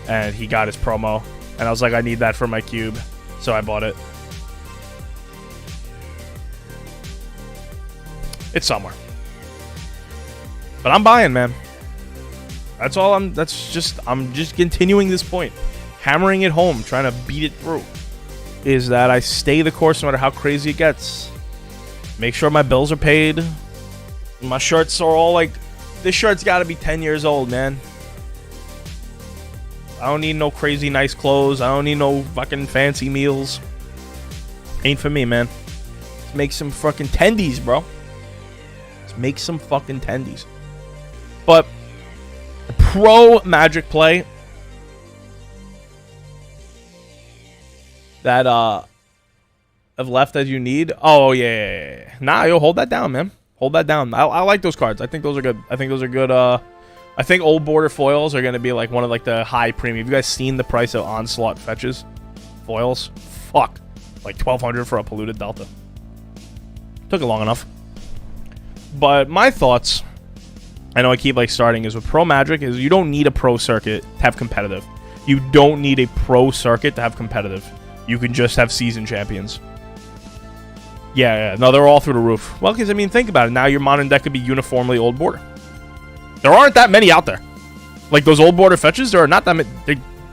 [SPEAKER 1] and he got his promo, and I was like, I need that for my cube, so I bought it. It's somewhere, but I'm buying, man. That's all. I'm just continuing this point, hammering it home, trying to beat it through. Is that I stay the course no matter how crazy it gets. Make sure my bills are paid. My shirts are all like, this shirt's got to be 10 years old, man. I don't need no crazy nice clothes. I don't need no fucking fancy meals. Ain't for me, man. Let's make some fucking tendies, bro. Let's make some fucking tendies. But pro Magic play that have left as you need. Oh yeah. Nah, yo, hold that down, man. Hold that down. I like those cards. I think those are good. I think old border foils are gonna be like one of like the high premium. Have you guys seen the price of Onslaught fetches? Foils? Fuck. Like 1,200 for a polluted Delta. Took it long enough. But my thoughts, I know I keep like starting, is with Pro Magic is you don't need a pro circuit to have competitive. You don't need a pro circuit to have competitive. You can just have season champions. Yeah, no, they're all through the roof. Well, because, I mean, think about it. Now your modern deck could be uniformly old border. There aren't that many out there. Like, those old border fetches, there are not that many.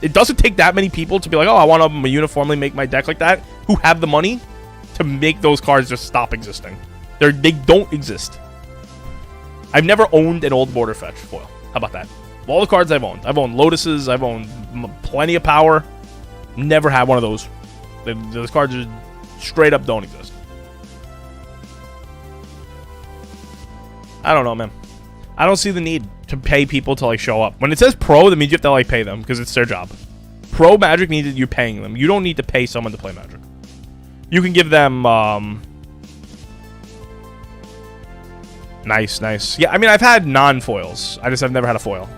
[SPEAKER 1] It doesn't take that many people to be like, oh, I want to uniformly make my deck like that, who have the money to make those cards just stop existing. They don't exist. I've never owned an old border fetch foil. How about that? All the cards I've owned Lotuses, I've owned plenty of power. Never had one of those. Those cards just straight up don't exist. I don't know, man. I don't see the need to pay people to like show up. When it says pro, that means you have to like pay them because it's their job. Pro Magic means that you're paying them. You don't need to pay someone to play Magic. You can give them nice. Yeah, I mean, I've had non-foils. I've never had a foil.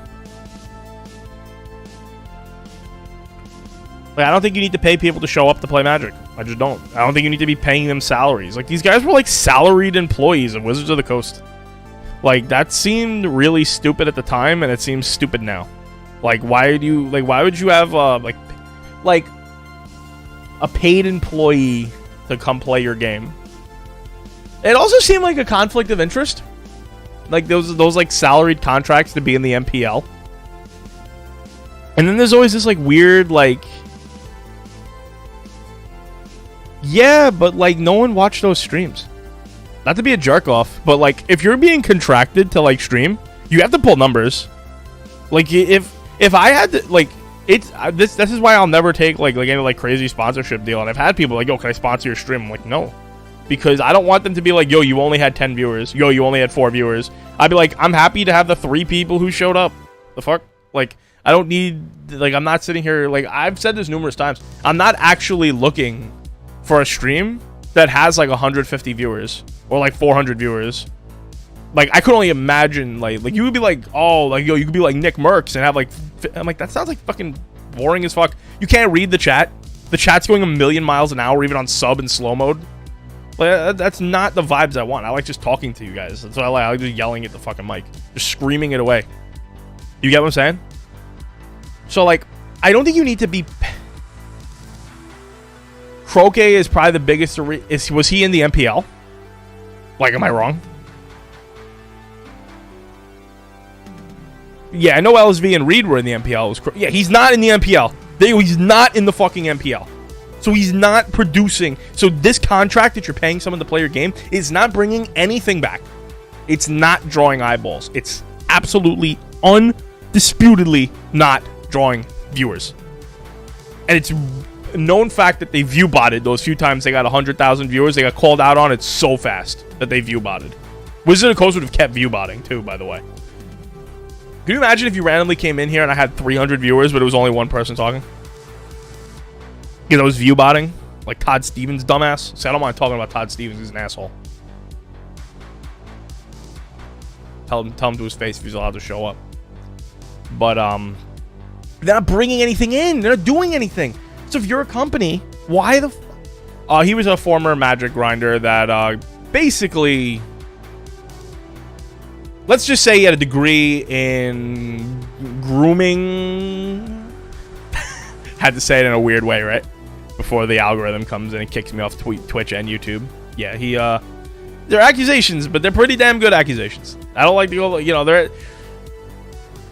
[SPEAKER 1] Like, I don't think you need to pay people to show up to play Magic. I just don't. I don't think you need to be paying them salaries. Like, these guys were like salaried employees of Wizards of the Coast. Like, that seemed really stupid at the time, and it seems stupid now. Like, why would you have like a paid employee to come play your game? It also seemed like a conflict of interest. Like those like salaried contracts to be in the MPL. And then there's always this like weird like, yeah, but like no one watched those streams. Not to be a jerk off, but like if you're being contracted to like stream, you have to pull numbers. Like if I had to like this is why I'll never take like any like crazy sponsorship deal. And I've had people like, yo, can I sponsor your stream? I'm like, no. Because I don't want them to be like, yo, you only had 10 viewers. Yo, you only had 4 viewers. I'd be like, I'm happy to have the 3 people who showed up. The fuck? Like, I don't need, like, I'm not sitting here, like, I've said this numerous times. I'm not actually looking for a stream that has, like, 150 viewers. Or, like, 400 viewers. Like, I could only imagine, like you would be like, oh, like, yo, you could be like Nick Merckx and have, like, I'm like, that sounds like fucking boring as fuck. You can't read the chat. The chat's going a million miles an hour, even on sub and slow mode. Like, that's not the vibes I want. I like just talking to you guys. That's what I like. I like just yelling at the fucking mic. Just screaming it away. You get what I'm saying? So, like, I don't think you need to be... Croque is probably the biggest... Was he in the MPL? Like, am I wrong? Yeah, I know LSV and Reed were in the MPL. Yeah, he's not in the MPL. He's not in the fucking MPL. So he's not producing. So this contract that you're paying someone to play your game is not bringing anything back. It's not drawing eyeballs. It's absolutely, undisputedly not drawing viewers. And it's a known fact that they view botted those few times they got 100,000 viewers. They got called out on it so fast that they view botted. Wizard of the Coast would have kept view botting too, by the way. Can you imagine if you randomly came in here and I had 300 viewers, but it was only one person talking? You know, it was view botting, like Todd Stevens, dumbass. See, I don't mind talking about Todd Stevens. He's an asshole. Tell him to his face if he's allowed to show up. But they're not bringing anything in. They're not doing anything. So if you're a company, why the? He was a former Magic grinder that basically, let's just say he had a degree in grooming. Had to say it in a weird way, right? Before the algorithm comes in and kicks me off Twitch and YouTube. Yeah, they're accusations, but they're pretty damn good accusations. I don't like to go, they're...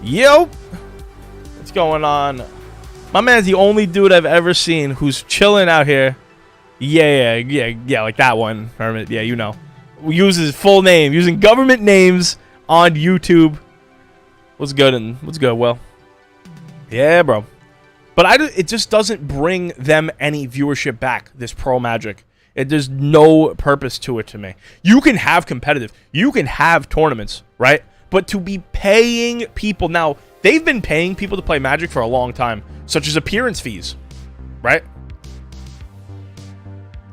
[SPEAKER 1] Yo! What's going on? My man's the only dude I've ever seen who's chilling out here. Yeah, like that one. Hermit, yeah, you know. Uses full name, using government names on YouTube. What's good, Will? Yeah, bro. But it just doesn't bring them any viewership back, this Pro Magic. There's no purpose to it to me. You can have competitive. You can have tournaments, right? But to be paying people... Now, they've been paying people to play Magic for a long time, such as appearance fees, right?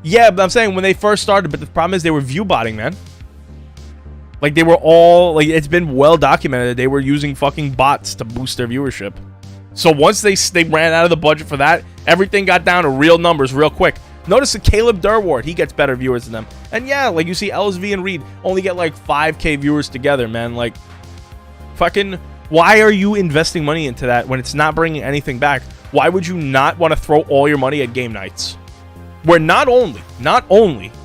[SPEAKER 1] Yeah, but I'm saying when they first started, but the problem is they were view botting, man. Like, they were all... Like, it's been well documented that they were using fucking bots to boost their viewership. So once they ran out of the budget for that, everything got down to real numbers real quick. Notice that Caleb Durward, he gets better viewers than them. And yeah, like you see LSV and Reed only get like 5K viewers together, man. Like, fucking, why are you investing money into that when it's not bringing anything back? Why would you not want to throw all your money at game nights? Where not only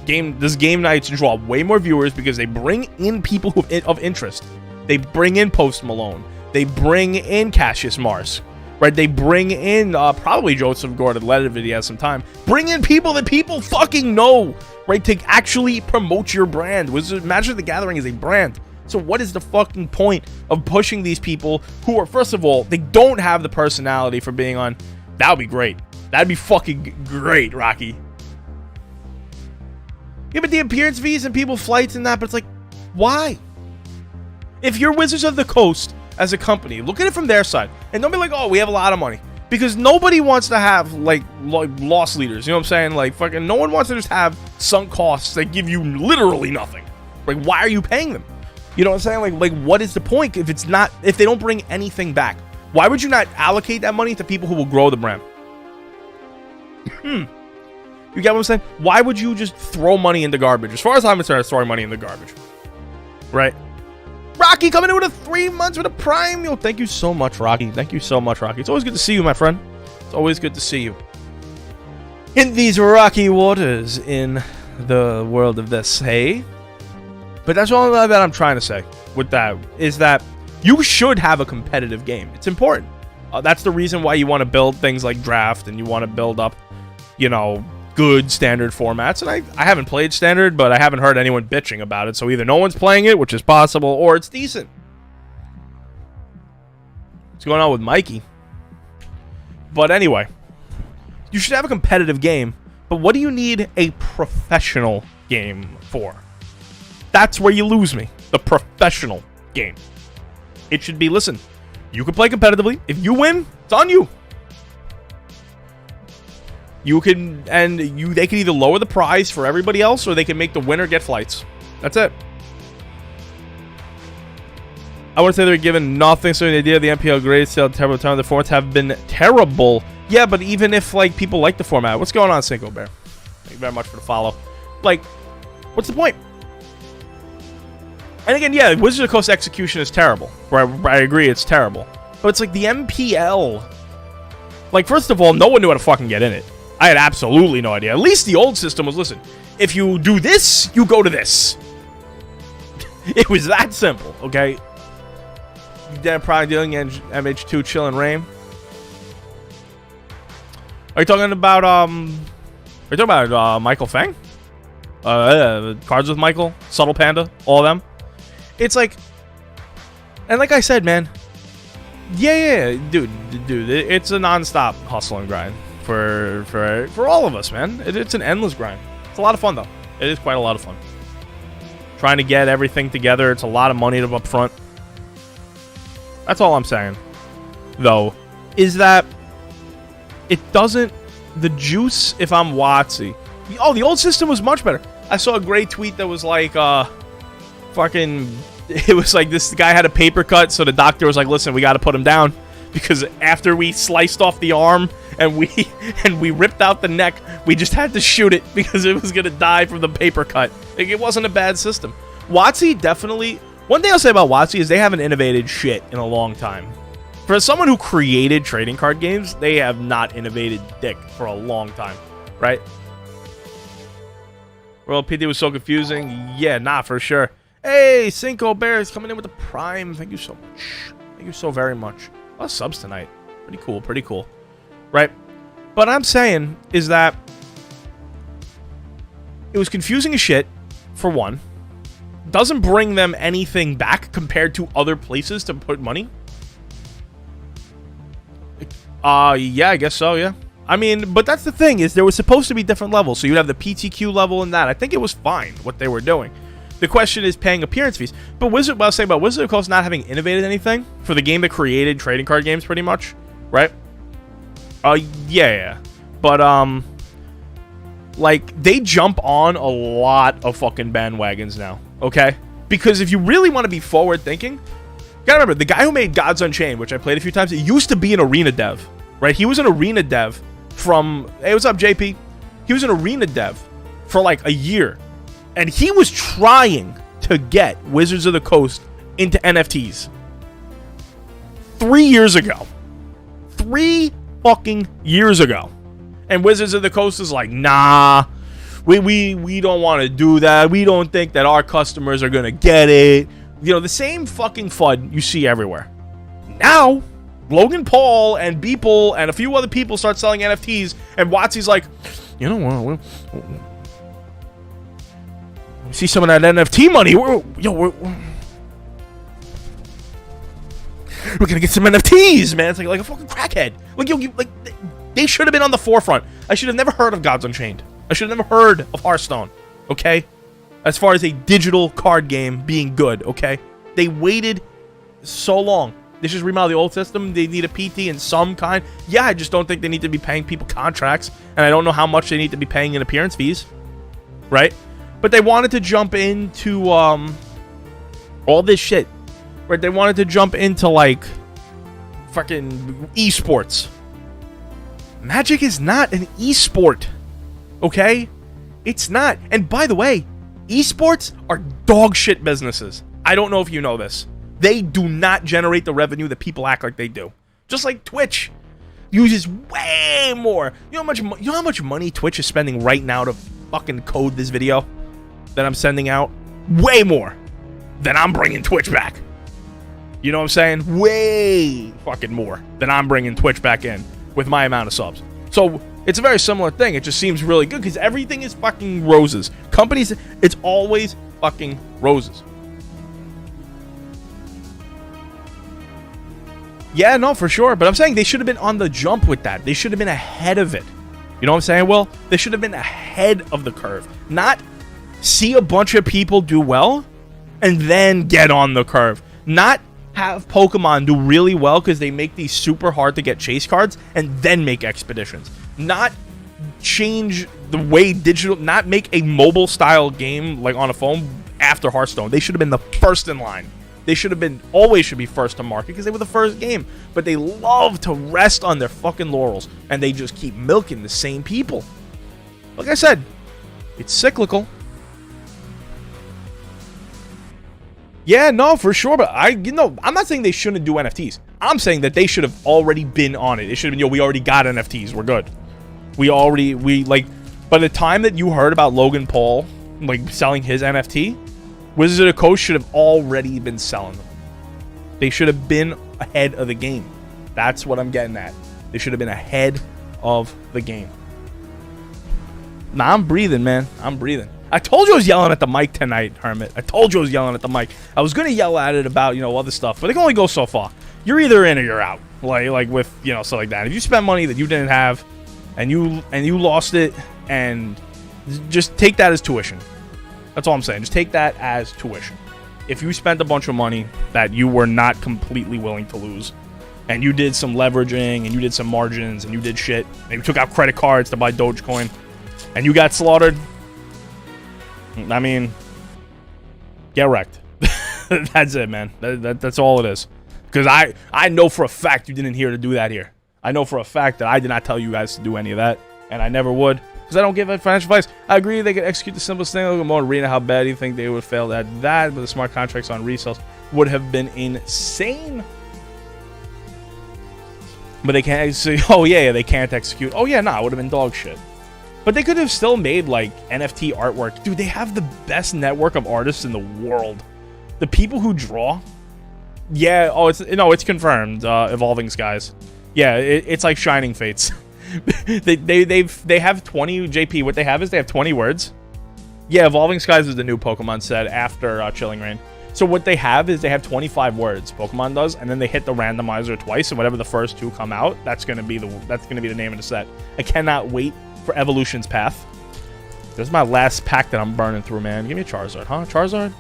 [SPEAKER 1] does game nights draw way more viewers because they bring in people of interest. They bring in Post Malone. They bring in Cassius Mars. Right, they bring in probably Joseph Gordon-Levitt if he has some time. Bring in people that people fucking know, right, to actually promote your brand. Magic the Gathering is a brand. So what is the fucking point of pushing these people who are, first of all, they don't have the personality for being on? That would be great. That'd be fucking great, Rocky. Yeah, but the appearance fees and people flights and that, but it's like, why? If you're Wizards of the Coast as a company, look at it from their side, and don't be like, oh, we have a lot of money, because nobody wants to have like loss leaders, you know what I'm saying? Like, fucking no one wants to just have sunk costs that give you literally nothing. Like, why are you paying them? You know what I'm saying? Like what is the point if they don't bring anything back? Why would you not allocate that money to people who will grow the brand? You get what I'm saying? Why would you just throw money in the garbage? As far as I'm concerned, throwing money in the garbage, right? Rocky coming in with 3 months with a prime. Yo, thank you so much, Rocky. Thank you so much, Rocky. It's always good to see you, my friend. It's always good to see you. In these rocky waters in the world of this, hey? But that's all that I'm trying to say with that, is that you should have a competitive game. It's important. That's the reason why you want to build things like Draft, and you want to build up, good standard formats. And I haven't played standard, but I haven't heard anyone bitching about it. So either no one's playing it, which is possible, or it's decent. What's going on with Mikey? But anyway, you should have a competitive game, but what do you need a professional game for? That's where you lose me. The professional game. It should be, listen, you can play competitively. If you win, it's on you. They can either lower the prize for everybody else, or they can make the winner get flights. That's it. I would say they're given nothing, so the idea of the MPL grade sale terrible time. The formats have been terrible. Yeah, but even if like people like the format, what's going on, Cinco Bear? Thank you very much for the follow. Like, what's the point? And again, yeah, Wizards of the Coast execution is terrible. I agree, it's terrible. But it's like the MPL. Like, first of all, no one knew how to fucking get in it. I had absolutely no idea. At least the old system was, listen, if you do this, you go to this. It was that simple, okay? Dan probably dealing in MH2 chill and rain. Are you talking about Michael Fang? Cards with Michael, Subtle Panda, all of them. It's like, and like I said, man, yeah, dude, it's a non-stop hustle and grind for all of us, man. It's an endless grind. It's a lot of fun though. It is quite a lot of fun. Trying to get everything together. It's a lot of money up front. That's all I'm saying, though, is that it doesn't, the juice, if I'm WotC. Oh, the old system was much better. I saw a great tweet that was like, it was like this guy had a paper cut, so the doctor was like, listen, we got to put him down because after we sliced off the arm and we ripped out the neck, we just had to shoot it because it was gonna die from the paper cut. Like, it wasn't a bad system. WotC definitely. One thing I'll say about WotC is they haven't innovated shit in a long time. For someone who created trading card games, they have not innovated dick for a long time, right? Well, PT was so confusing. Yeah, nah, for sure. Hey, Cinco Bears coming in with the Prime. Thank you so much. Thank you so very much. A lot of subs tonight. Pretty cool, pretty cool. Right? But I'm saying is that it was confusing as shit, for one. Doesn't bring them anything back compared to other places to put money. Yeah, I guess so, yeah. I mean, but that's the thing, is there was supposed to be different levels. So you'd have the PTQ level and that. I think it was fine, what they were doing. The question is paying appearance fees. But what I was saying about Wizard of the Coast not having innovated anything for the game that created trading card games, pretty much, right? Yeah. But, like, they jump on a lot of fucking bandwagons now, okay? Because if you really want to be forward-thinking, you gotta remember, the guy who made Gods Unchained, which I played a few times, it used to be an arena dev, right? He was an arena dev from... Hey, what's up, JP? He was an arena dev for, like, a year. And he was trying to get Wizards of the Coast into NFTs. 3 years ago. 3 fucking years ago. And Wizards of the Coast is like, nah, we don't want to do that. We don't think that our customers are going to get it. You know, the same fucking FUD you see everywhere. Now, Logan Paul and Beeple and a few other people start selling NFTs, and WotC's like, you know what, we see some of that NFT money. We're gonna get some NFTs, man. It's like a fucking crackhead. Like they should have been on the forefront. I should have never heard of Gods Unchained. I should have never heard of Hearthstone. Okay, as far as a digital card game being good. Okay, they waited so long. They should remodel the old system. They need a PT in some kind. Yeah, I just don't think they need to be paying people contracts, and I don't know how much they need to be paying in appearance fees, right? But they wanted to jump into all this shit, right? They wanted to jump into like fucking esports. Magic is not an esport, okay? It's not. And by the way, esports are dog shit businesses. I don't know if you know this. They do not generate the revenue that people act like they do. Just like Twitch uses way more. You know how much money Twitch is spending right now to fucking code this video that I'm sending out? Way more than I'm bringing Twitch back. You know what I'm saying? Way fucking more than I'm bringing Twitch back in with my amount of subs. So it's a very similar thing. It just seems really good because everything is fucking roses. Companies, it's always fucking roses. Yeah, no, for sure. But I'm saying they should have been on the jump with that. They should have been ahead of it. You know what I'm saying? Well, they should have been ahead of the curve. Not see a bunch of people do well and then get on the curve. Not have Pokemon do really well because they make these super hard to get chase cards and then make expeditions. Not change the way digital, not make a mobile style game like on a phone after Hearthstone. They should have been the first in line. They should have been, always should be first to market because they were the first game. But they love to rest on their fucking laurels. And they just keep milking the same people. Like I said, it's cyclical. Yeah, no, for sure. But I'm not saying they shouldn't do NFTs. I'm saying that they should have already been on it. It should have been, we already got NFTs. We're good. By the time that you heard about Logan Paul, like, selling his NFT, Wizards of the Coast should have already been selling them. They should have been ahead of the game. That's what I'm getting at. They should have been ahead of the game. Nah, I'm breathing, man. I'm breathing. I told you I was yelling at the mic tonight, Hermit. I told you I was yelling at the mic. I was going to yell at it about, other stuff, but it can only go so far. You're either in or you're out. Like with, stuff like that. If you spend money that you didn't have and you lost it, and just take that as tuition. That's all I'm saying. Just take that as tuition. If you spent a bunch of money that you were not completely willing to lose, and you did some leveraging, and you did some margins, and you did shit, maybe took out credit cards to buy Dogecoin, and you got slaughtered, I mean, get wrecked. That's it, man. That's all it is. Because I know for a fact you didn't hear to do that here. I know for a fact that I did not tell you guys to do any of that, and I never would, because I don't give financial advice. I agree they could execute the simplest thing. Look at more Arena. How bad do you think they would fail at that? But the smart contracts on resales would have been insane. But they can't execute. Oh yeah, they can't execute. Oh yeah, nah, it would have been dog shit. But they could have still made like NFT artwork. Dude, they have the best network of artists in the world. The people who draw. Yeah, oh, it's confirmed. Evolving Skies. Yeah, it's like Shining Fates. they have 20 JP. What they have is they have 20 words. Yeah, Evolving Skies is the new Pokemon set after Chilling Reign. So what they have is they have 25 words. Pokemon does, and then they hit the randomizer twice, and whatever the first two come out, that's gonna be the name of the set. I cannot wait for Evolution's Path. This is my last pack that I'm burning through, man. Give me a Charizard, huh? Charizard?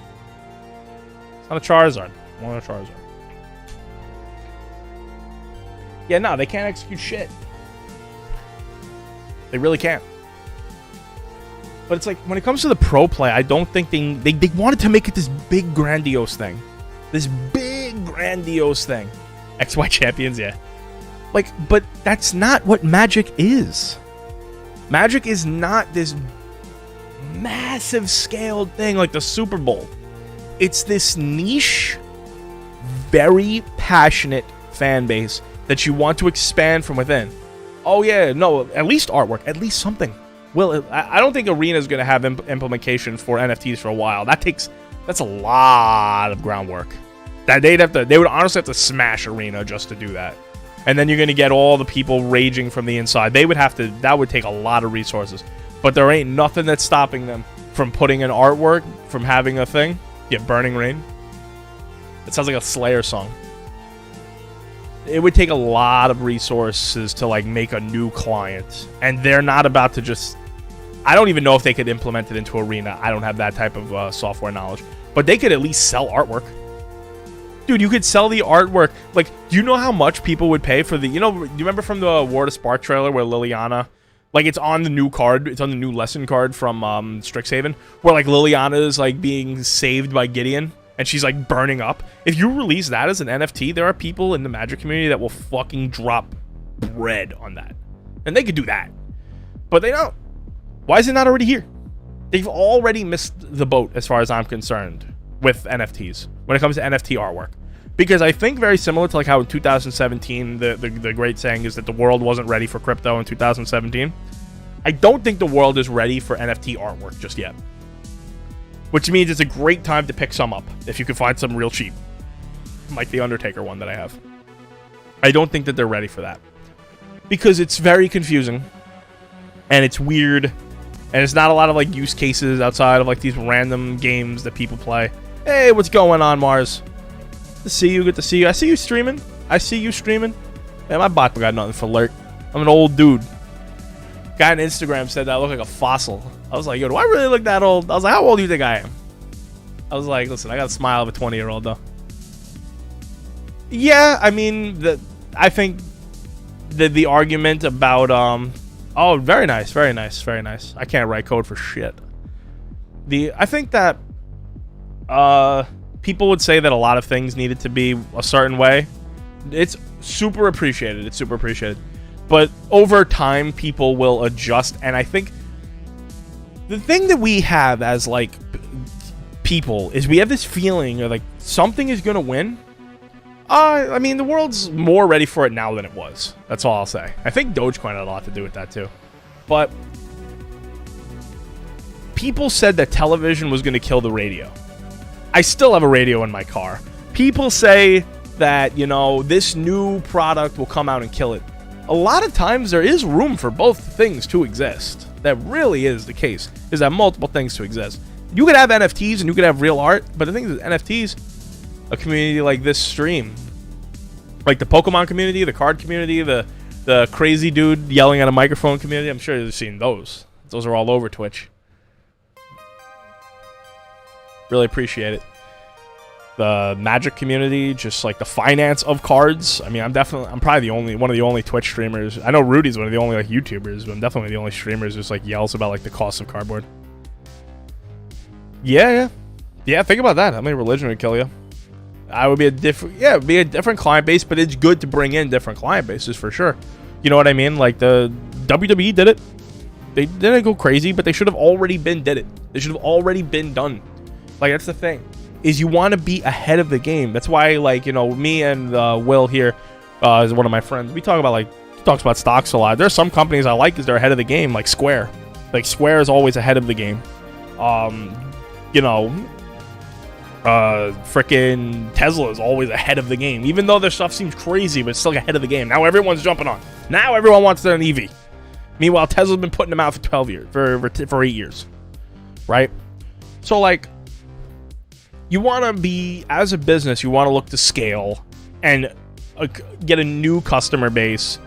[SPEAKER 1] It's not a Charizard. I want a Charizard. Yeah, no, they can't execute shit. They really can't. But it's like, when it comes to the pro play, I don't think they wanted to make it this big, grandiose thing. This big, grandiose thing. XY Champions, yeah. Like, but that's not what Magic is. Magic is not this massive scaled thing like the Super Bowl. It's this niche, very passionate fan base that you want to expand from within. Oh yeah, no, at least artwork, at least something. Well, I don't think Arena is going to have implementation for NFTs for a while. That's a lot of groundwork. That they would honestly have to smash Arena just to do that. And then you're going to get all the people raging from the inside. That would take a lot of resources. But there ain't nothing that's stopping them from putting an artwork, from having a thing. Yeah, Burning Rain. It sounds like a Slayer song. It would take a lot of resources to like make a new client. And they're not about to just... I don't even know if they could implement it into Arena. I don't have that type of software knowledge. But they could at least sell artwork. Dude, you could sell the artwork. Like, do you know how much people would pay for the... You remember from the War of Spark trailer where Liliana... Like, it's on the new card. It's on the new lesson card from Strixhaven. Where, like, Liliana is, like, being saved by Gideon. And she's, like, burning up. If you release that as an NFT, there are people in the Magic community that will fucking drop bread on that. And they could do that. But they don't. Why is it not already here? They've already missed the boat, as far as I'm concerned, with NFTs. When it comes to NFT artwork. Because I think very similar to like how in 2017, the great saying is that the world wasn't ready for crypto in 2017. I don't think the world is ready for NFT artwork just yet. Which means it's a great time to pick some up, if you can find some real cheap. Like the Undertaker one that I have. I don't think that they're ready for that. Because it's very confusing. And it's weird. And it's not a lot of like use cases outside of like these random games that people play. Hey, what's going on, Mars? Good to see you, good to see you. I see you streaming. Man, my bot got nothing for alert. I'm an old dude. Guy on Instagram said that I look like a fossil. I was like, yo, do I really look that old? I was like, how old do you think I am? I was like, listen, I got a smile of a 20-year-old though. Yeah, I mean, I think the argument about oh, very nice, very nice, very nice. I can't write code for shit. I think that people would say that a lot of things needed to be a certain way. It's super appreciated. It's super appreciated. But over time, people will adjust. And I think the thing that we have as like people is we have this feeling of like something is going to win. I mean, the world's more ready for it now than it was. That's all I'll say. I think Dogecoin had a lot to do with that too. But people said that television was going to kill the radio. I still have a radio in my car. People say that, you know, this new product will come out and kill it. A lot of times there is room for both things to exist. That really is the case. Is that multiple things to exist. You could have NFTs and you could have real art, but the thing is NFTs, a community like this stream, like the Pokemon community, the card community, the crazy dude yelling at a microphone community, I'm sure you've seen those. Those are all over Twitch. Really appreciate it. The Magic community, just like the finance of cards. I mean, I'm probably one of the only Twitch streamers. I know Rudy's one of the only like YouTubers, but I'm definitely the only streamers who just like yells about like the cost of cardboard. Yeah. Think about that. How many religion would kill you? I would be a different client base, but it's good to bring in different client bases for sure. You know what I mean? Like the WWE did it. They didn't go crazy, but they should have already did it. They should have already been done. Like, that's the thing, is you want to be ahead of the game. That's why, like, you know, me and Will here is one of my friends. We talk about, like, he talks about stocks a lot. There's some companies I like because they're ahead of the game, like Square. Like, Square is always ahead of the game. You know, freaking Tesla is always ahead of the game. Even though their stuff seems crazy, but it's still ahead of the game. Now everyone's jumping on. Now everyone wants an EV. Meanwhile, Tesla's been putting them out for 12 years, for 8 years, right? So, like, you want to be, as a business, you want to look to scale and get a new customer base.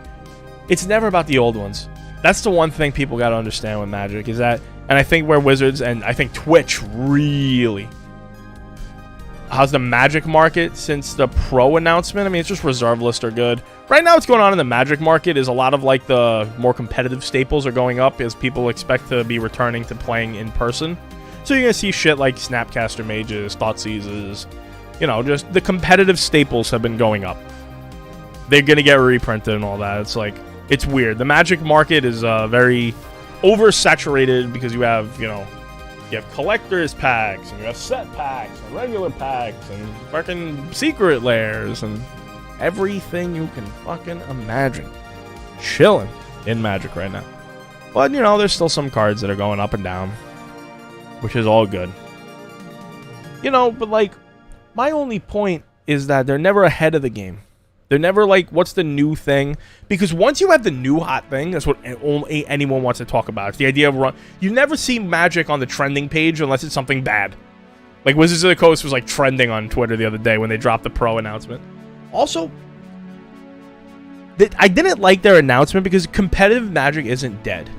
[SPEAKER 1] It's never about the old ones. That's the one thing people got to understand with Magic is that, and I think where Wizards and I think Twitch really, how's the Magic market since the Pro announcement? I mean, it's just Reserve List are good. Right now, what's going on in the Magic market is a lot of, like, the more competitive staples are going up as people expect to be returning to playing in person. So you're going to see shit like Snapcaster Mages, Thoughtseizes, you know, just the competitive staples have been going up. They're going to get reprinted and all that. It's like, it's weird. The Magic market is very oversaturated because you have, you know, you have collectors packs, and you have set packs, and regular packs, and fucking secret layers, and everything you can fucking imagine. Chilling in Magic right now. But, you know, there's still some cards that are going up and down, which is all good. You know, but, like, my only point is that they're never ahead of the game. They're never like, what's the new thing? Because once you have the new hot thing, that's what only anyone wants to talk about. It's the idea of you never see Magic on the trending page unless it's something bad. Like Wizards of the Coast was like trending on Twitter the other day when they dropped the Pro announcement. Also, I didn't like their announcement because competitive Magic isn't dead.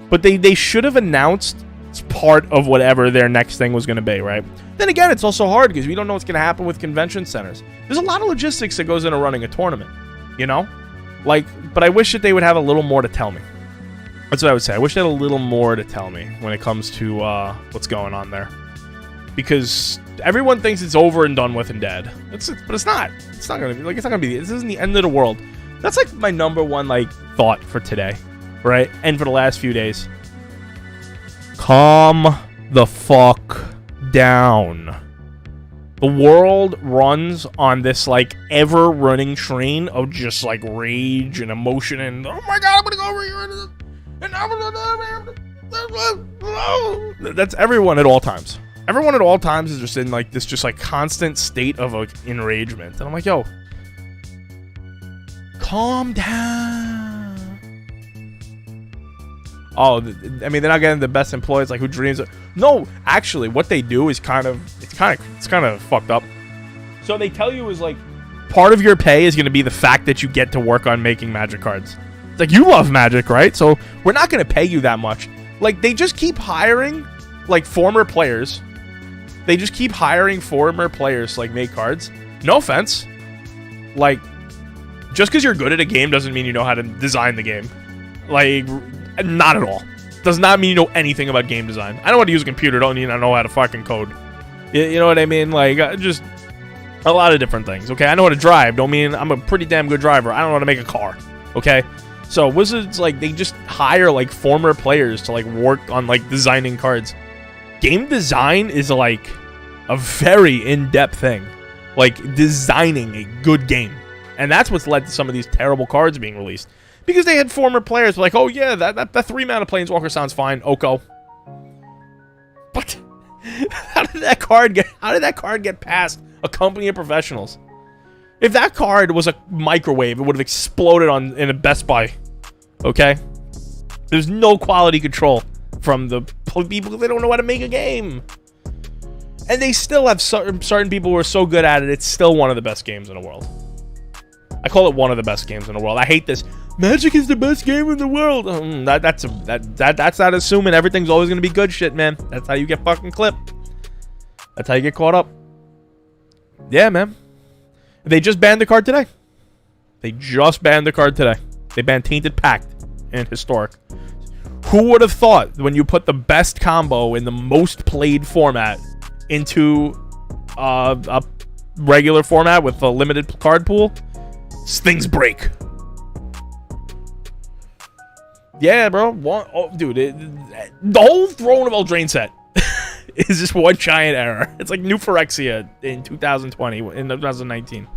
[SPEAKER 1] But they should have announced it's part of whatever their next thing was going to be, right? Then again, it's also hard because we don't know what's going to happen with convention centers. There's a lot of logistics that goes into running a tournament, you know? Like, but I wish that they would have a little more to tell me. That's what I would say. I wish they had a little more to tell me when it comes to what's going on there. Because everyone thinks it's over and done with and dead. But it's not. It's not going to be, like, it's not going to be, this isn't the end of the world. That's, like, my number one, like, thought for today, right? And for the last few days. Calm the fuck down. The world runs on this, like, ever-running train of just, like, rage and emotion and, oh my god, I'm gonna go over here and that's everyone at all times. Everyone at all times is just in, like, this just, like, constant state of, like, enragement. And I'm like, yo, calm down. Oh, I mean, they're not getting the best employees, like, who dreams of... No, actually, what they do is kind of fucked up. So they tell you is, like, part of your pay is going to be the fact that you get to work on making Magic cards. It's like, you love Magic, right? So we're not going to pay you that much. Like, they just keep hiring, like, former players. They just keep hiring former players to, like, make cards. No offense. Like, just because you're good at a game doesn't mean you know how to design the game. Like... Not at all. Does not mean you know anything about game design. I know how to use a computer, don't mean I know how to fucking code. You know what I mean? Like, just a lot of different things, okay? I know how to drive, don't mean I'm a pretty damn good driver. I don't know how to make a car, okay? So Wizards, like, they just hire, like, former players to, like, work on, like, designing cards. Game design is, like, a very in-depth thing. Like, designing a good game. And that's what's led to some of these terrible cards being released. Because they had former players like, oh yeah, that 3-mana Planeswalker sounds fine, Oko. But how did that card get past a company of professionals? If that card was a microwave, it would have exploded in a Best Buy. Okay? There's no quality control from the people. They don't know how to make a game. And they still have certain people who are so good at it, it's still one of the best games in the world. I call it one of the best games in the world. I hate this. Magic is the best game in the world. That's not assuming everything's always going to be good shit, man. That's how you get fucking clipped. That's how you get caught up. Yeah, man. They just banned the card today. They banned Tainted Pact and Historic. Who would have thought when you put the best combo in the most played format into a regular format with a limited card pool, things break. Yeah, bro. Dude, the whole Throne of Eldraine set is just one giant error. It's like New Phyrexia in 2020, in 2019.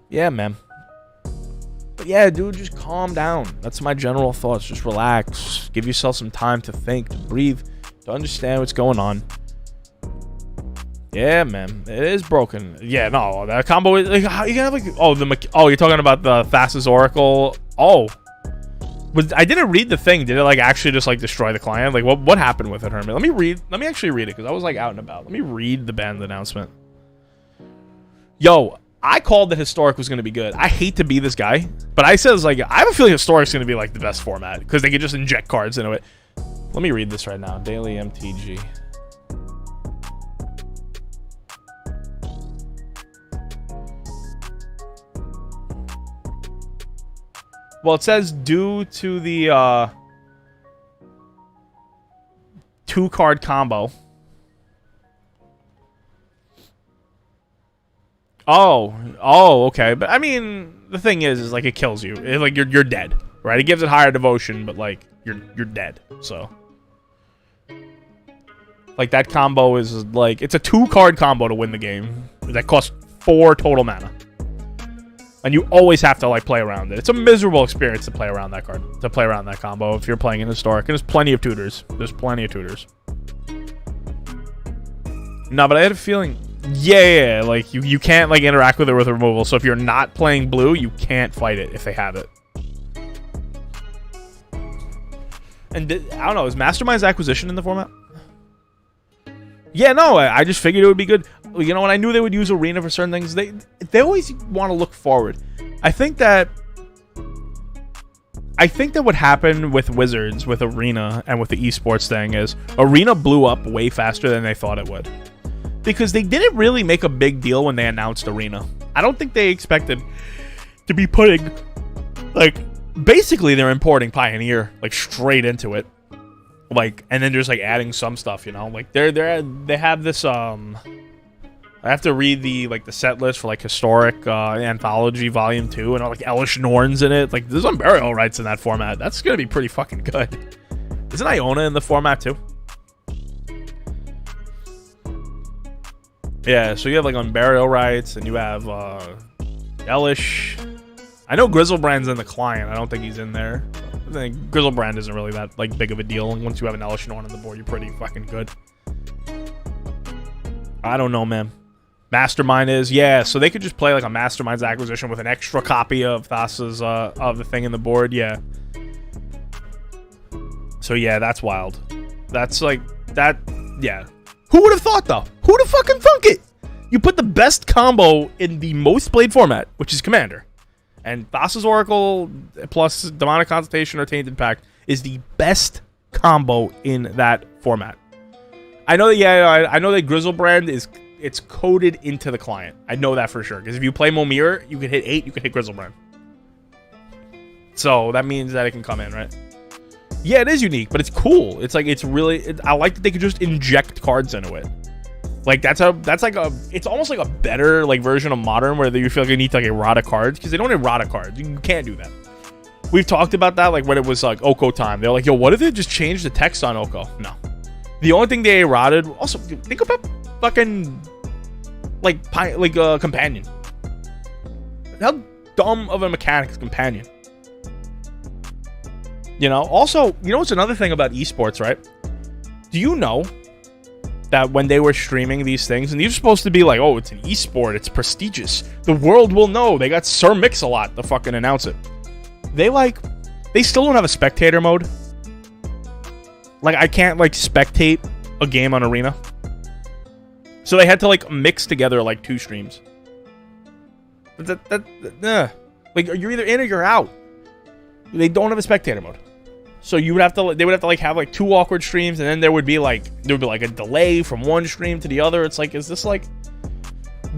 [SPEAKER 1] Yeah, man. But yeah, dude, just calm down. That's my general thoughts. Just relax. Give yourself some time to think, to breathe, to understand what's going on. Yeah, man, it is broken. Yeah, no, that combo is like, how you gonna have like, you're talking about the Thassa's Oracle. Oh, I didn't read the thing. Did it like actually just like destroy the client? Like, what happened with it, Herman? Let me actually read it because I was like out and about. Let me read the banned announcement. Yo, I called that Historic was gonna be good. I hate to be this guy, but I says like I have a feeling Historic's gonna be like the best format because they can just inject cards into it. Let me read this right now. Daily MTG. Well, it says due to the 2-card combo. Oh, okay. But I mean, the thing is like it kills you. Like you're dead, right? It gives it higher devotion, but like you're dead. So, like that combo is like it's a 2-card combo to win the game. That costs 4 total mana. And you always have to like play around it. It's a miserable experience to play around that card, to play around that combo if you're playing in Historic. And there's plenty of tutors. No, but I had a feeling, yeah, like you can't like interact with it with removal. So if you're not playing blue, you can't fight it if they have it. And I don't know, is Mastermind's Acquisition in the format? Yeah, no, I just figured it would be good. You know, when I knew they would use Arena for certain things, they always want to look forward. I think that what happened with Wizards, with Arena, and with the esports thing is Arena blew up way faster than they thought it would. Because they didn't really make a big deal when they announced Arena. I don't think they expected to be putting, like, basically they're importing Pioneer, like, straight into it. Like, and then just like adding some stuff, you know, like they have this I have to read the set list for like Historic Anthology Volume 2 and like Elesh Norn's in it. Like there's some burial rights in that format. That's gonna be pretty fucking good. Isn't Iona in the format too? Yeah, so you have like Unburial Rights and you have Elesh. I know Griselbrand's in the client. I don't think he's in there. I think Griselbrand isn't really that like big of a deal. Once you have an Elesh Norn on the board, you're pretty fucking good. I don't know, man. Mastermind is, yeah, so they could just play like a Mastermind's Acquisition with an extra copy of Thassa's of the thing in the board, yeah. So yeah, that's wild. That's like that, yeah. Who would have thought though? Who'd have fucking thunk it? You put the best combo in the most played format, which is Commander. And Thassa's Oracle plus Demonic Consultation or Tainted Pact is the best combo in that format. I know that, yeah, I know that Griselbrand it's coded into the client. I know that for sure. Because if you play Momir, you can hit 8, you can hit Griselbrand. So that means that it can come in, right? Yeah, it is unique, but it's cool. It's like, it's really, I like that they could just inject cards into it. Like it's almost like a better like version of Modern where you feel like you need to like errata cards because they don't errata cards. You can't do that. We've talked about that like when it was like Oko time. They're like, yo, what if they just changed the text on Oko? No. The only thing they errated. Also, dude, think about fucking like Companion. How dumb of a mechanic is Companion? You know. Also, you know what's another thing about esports, right? Do you know that when they were streaming these things, and these are supposed to be like, oh, it's an esport, it's prestigious, the world will know. They got Sir Mix-a-Lot to fucking announce it. They still don't have a spectator mode. Like, I can't like spectate a game on Arena. So they had to like mix together like 2 streams. Like you're either in or you're out. They don't have a spectator mode. So they would have to like have like 2 awkward streams, and then there would be like a delay from one stream to the other. It's like, is this like,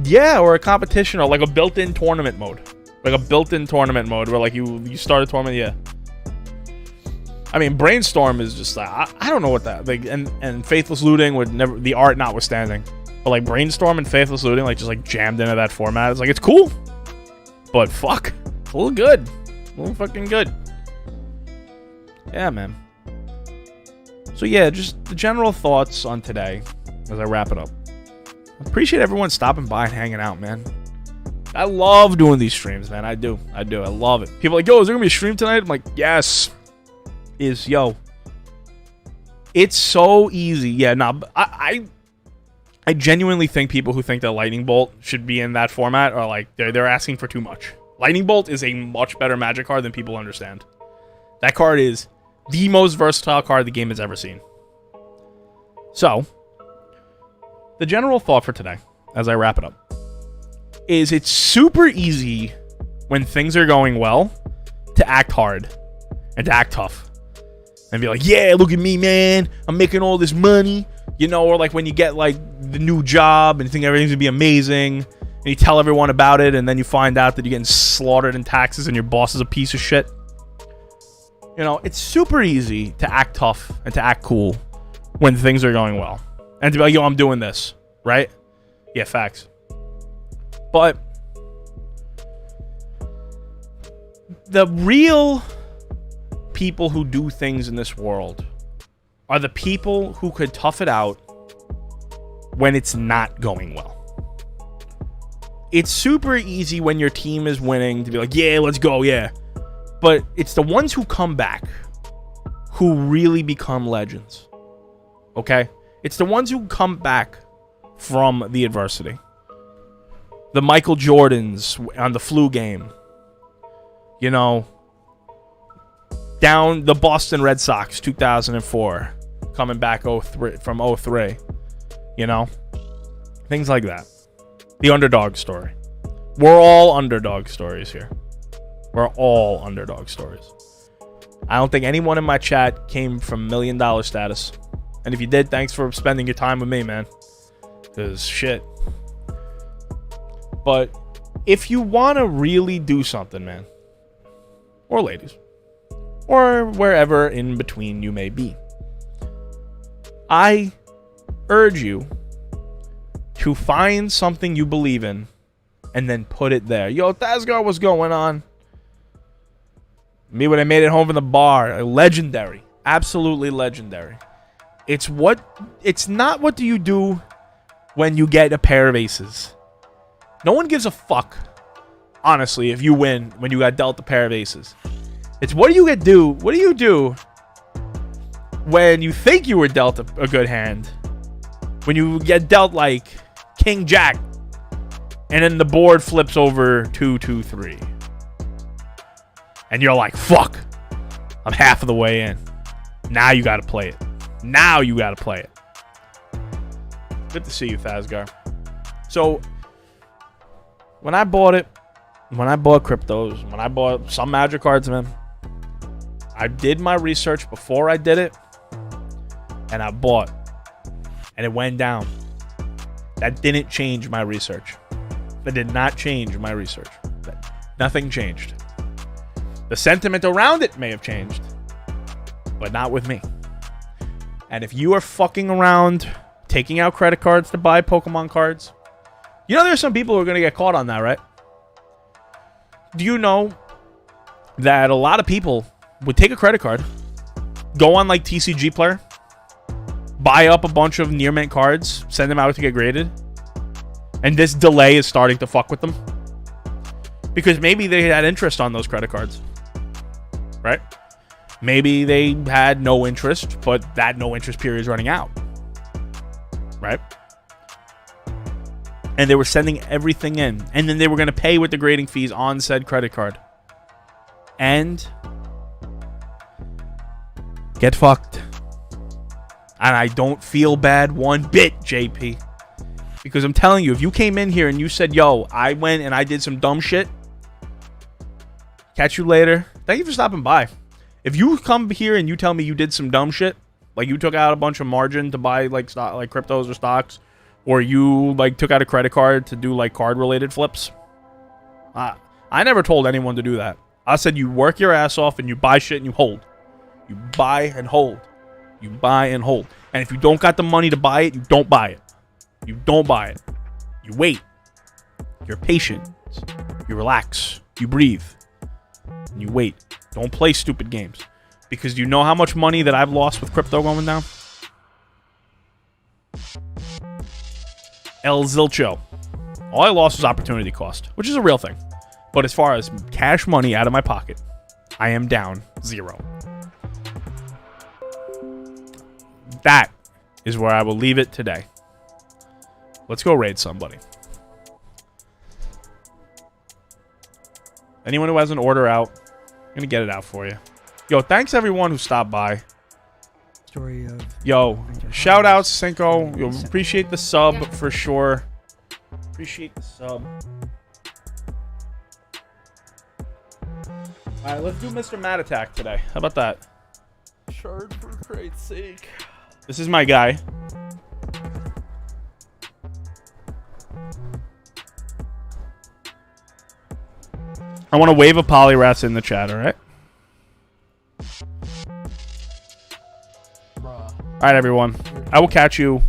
[SPEAKER 1] yeah, or a competition or like a built-in tournament mode, like a built-in tournament mode where like you start a tournament, yeah. I mean, Brainstorm is just like, I don't know what that like, and Faithless Looting would never, the art notwithstanding. But like Brainstorm and Faithless Looting, like just like jammed into that format. It's like, it's cool. But fuck. It's a little good. A little fucking good. Yeah, man. So yeah, just the general thoughts on today as I wrap it up. I appreciate everyone stopping by and hanging out, man. I love doing these streams, man. I do. I love it. People are like, yo, is there gonna be a stream tonight? I'm like, yes. Yo. It's so easy. Yeah, nah, I genuinely think people who think that Lightning Bolt should be in that format are like, they're asking for too much. Lightning Bolt is a much better Magic card than people understand. That card is the most versatile card the game has ever seen. So, the general thought for today, as I wrap it up, is it's super easy when things are going well to act hard and to act tough. And be like, yeah, look at me, man. I'm making all this money. You know, or like when you get like the new job and you think everything's gonna be amazing. And you tell everyone about it. And then you find out that you're getting slaughtered in taxes and your boss is a piece of shit. You know, it's super easy to act tough and to act cool when things are going well. And to be like, yo, I'm doing this. Right? Yeah, facts. But the real people who do things in this world are the people who could tough it out when it's not going well. It's super easy when your team is winning to be like, yeah, let's go, yeah. But it's the ones who come back who really become legends. Okay? It's the ones who come back from the adversity. The Michael Jordans on the flu game. You know, down the Boston Red Sox 2004, coming back from 03. You know, things like that. The underdog story. We're all underdog stories here. We're all underdog stories. I don't think anyone in my chat came from $1 million status. And if you did, thanks for spending your time with me, man. Because shit. But if you want to really do something, man, or ladies, or wherever in between you may be, I urge you to find something you believe in and then put it there. Yo, Thasgar, what's going on? Me when I made it home from the bar. Legendary. Absolutely legendary. It's not what do you do when you get a pair of aces. No one gives a fuck, honestly, if you win when you got dealt a pair of aces. It's what do you do when you think you were dealt a good hand, when you get dealt like King Jack, and then the board flips over 2-2-3, and you're like, fuck, I'm half of the way in. Now you gotta play it. Good to see you, Thasgar. So when I bought cryptos, when I bought some Magic cards, man, I did my research before I did it, and I bought, and it went down. That didn't change my research. That did not change my research. Nothing changed. The sentiment around it may have changed, but not with me. And if you are fucking around taking out credit cards to buy Pokemon cards, you know there's some people who are going to get caught on that, right? Do you know that a lot of people would take a credit card, go on like TCG Player, buy up a bunch of near mint cards, send them out to get graded, and this delay is starting to fuck with them? Because maybe they had interest on those credit cards, right? Maybe they had no interest, but that no interest period is running out, right? And they were sending everything in, and then they were going to pay with the grading fees on said credit card. And get fucked. And I don't feel bad one bit, JP. Because I'm telling you, if you came in here and you said, yo, I went and I did some dumb shit, catch you later. Thank you for stopping by. If you come here and you tell me you did some dumb shit, like you took out a bunch of margin to buy like stock, like cryptos or stocks, or you like took out a credit card to do like card related flips, I never told anyone to do that. I said you work your ass off and you buy shit and you hold. You buy and hold. You buy and hold. And if you don't got the money to buy it, you don't buy it. You don't buy it. You wait. You're patient. You relax. You breathe. And you wait. Don't play stupid games. Because you know how much money that I've lost with crypto going down? El Zilcho. All I lost was opportunity cost, which is a real thing. But as far as cash money out of my pocket, I am down 0. That is where I will leave it today. Let's go raid somebody. Anyone who has an order out, I'm going to get it out for you. Yo, thanks everyone who stopped by.
[SPEAKER 2] Story of
[SPEAKER 1] Yo, shout outs, Cinco. Yo, appreciate the sub for sure. Appreciate the sub. Alright, let's do Mr. Mad Attack today. How about that?
[SPEAKER 3] Shard for Christ's sake.
[SPEAKER 1] This is my guy. I want to wave a Polyrats in the chat, alright?
[SPEAKER 3] Bruh.
[SPEAKER 1] Alright, everyone. I will catch you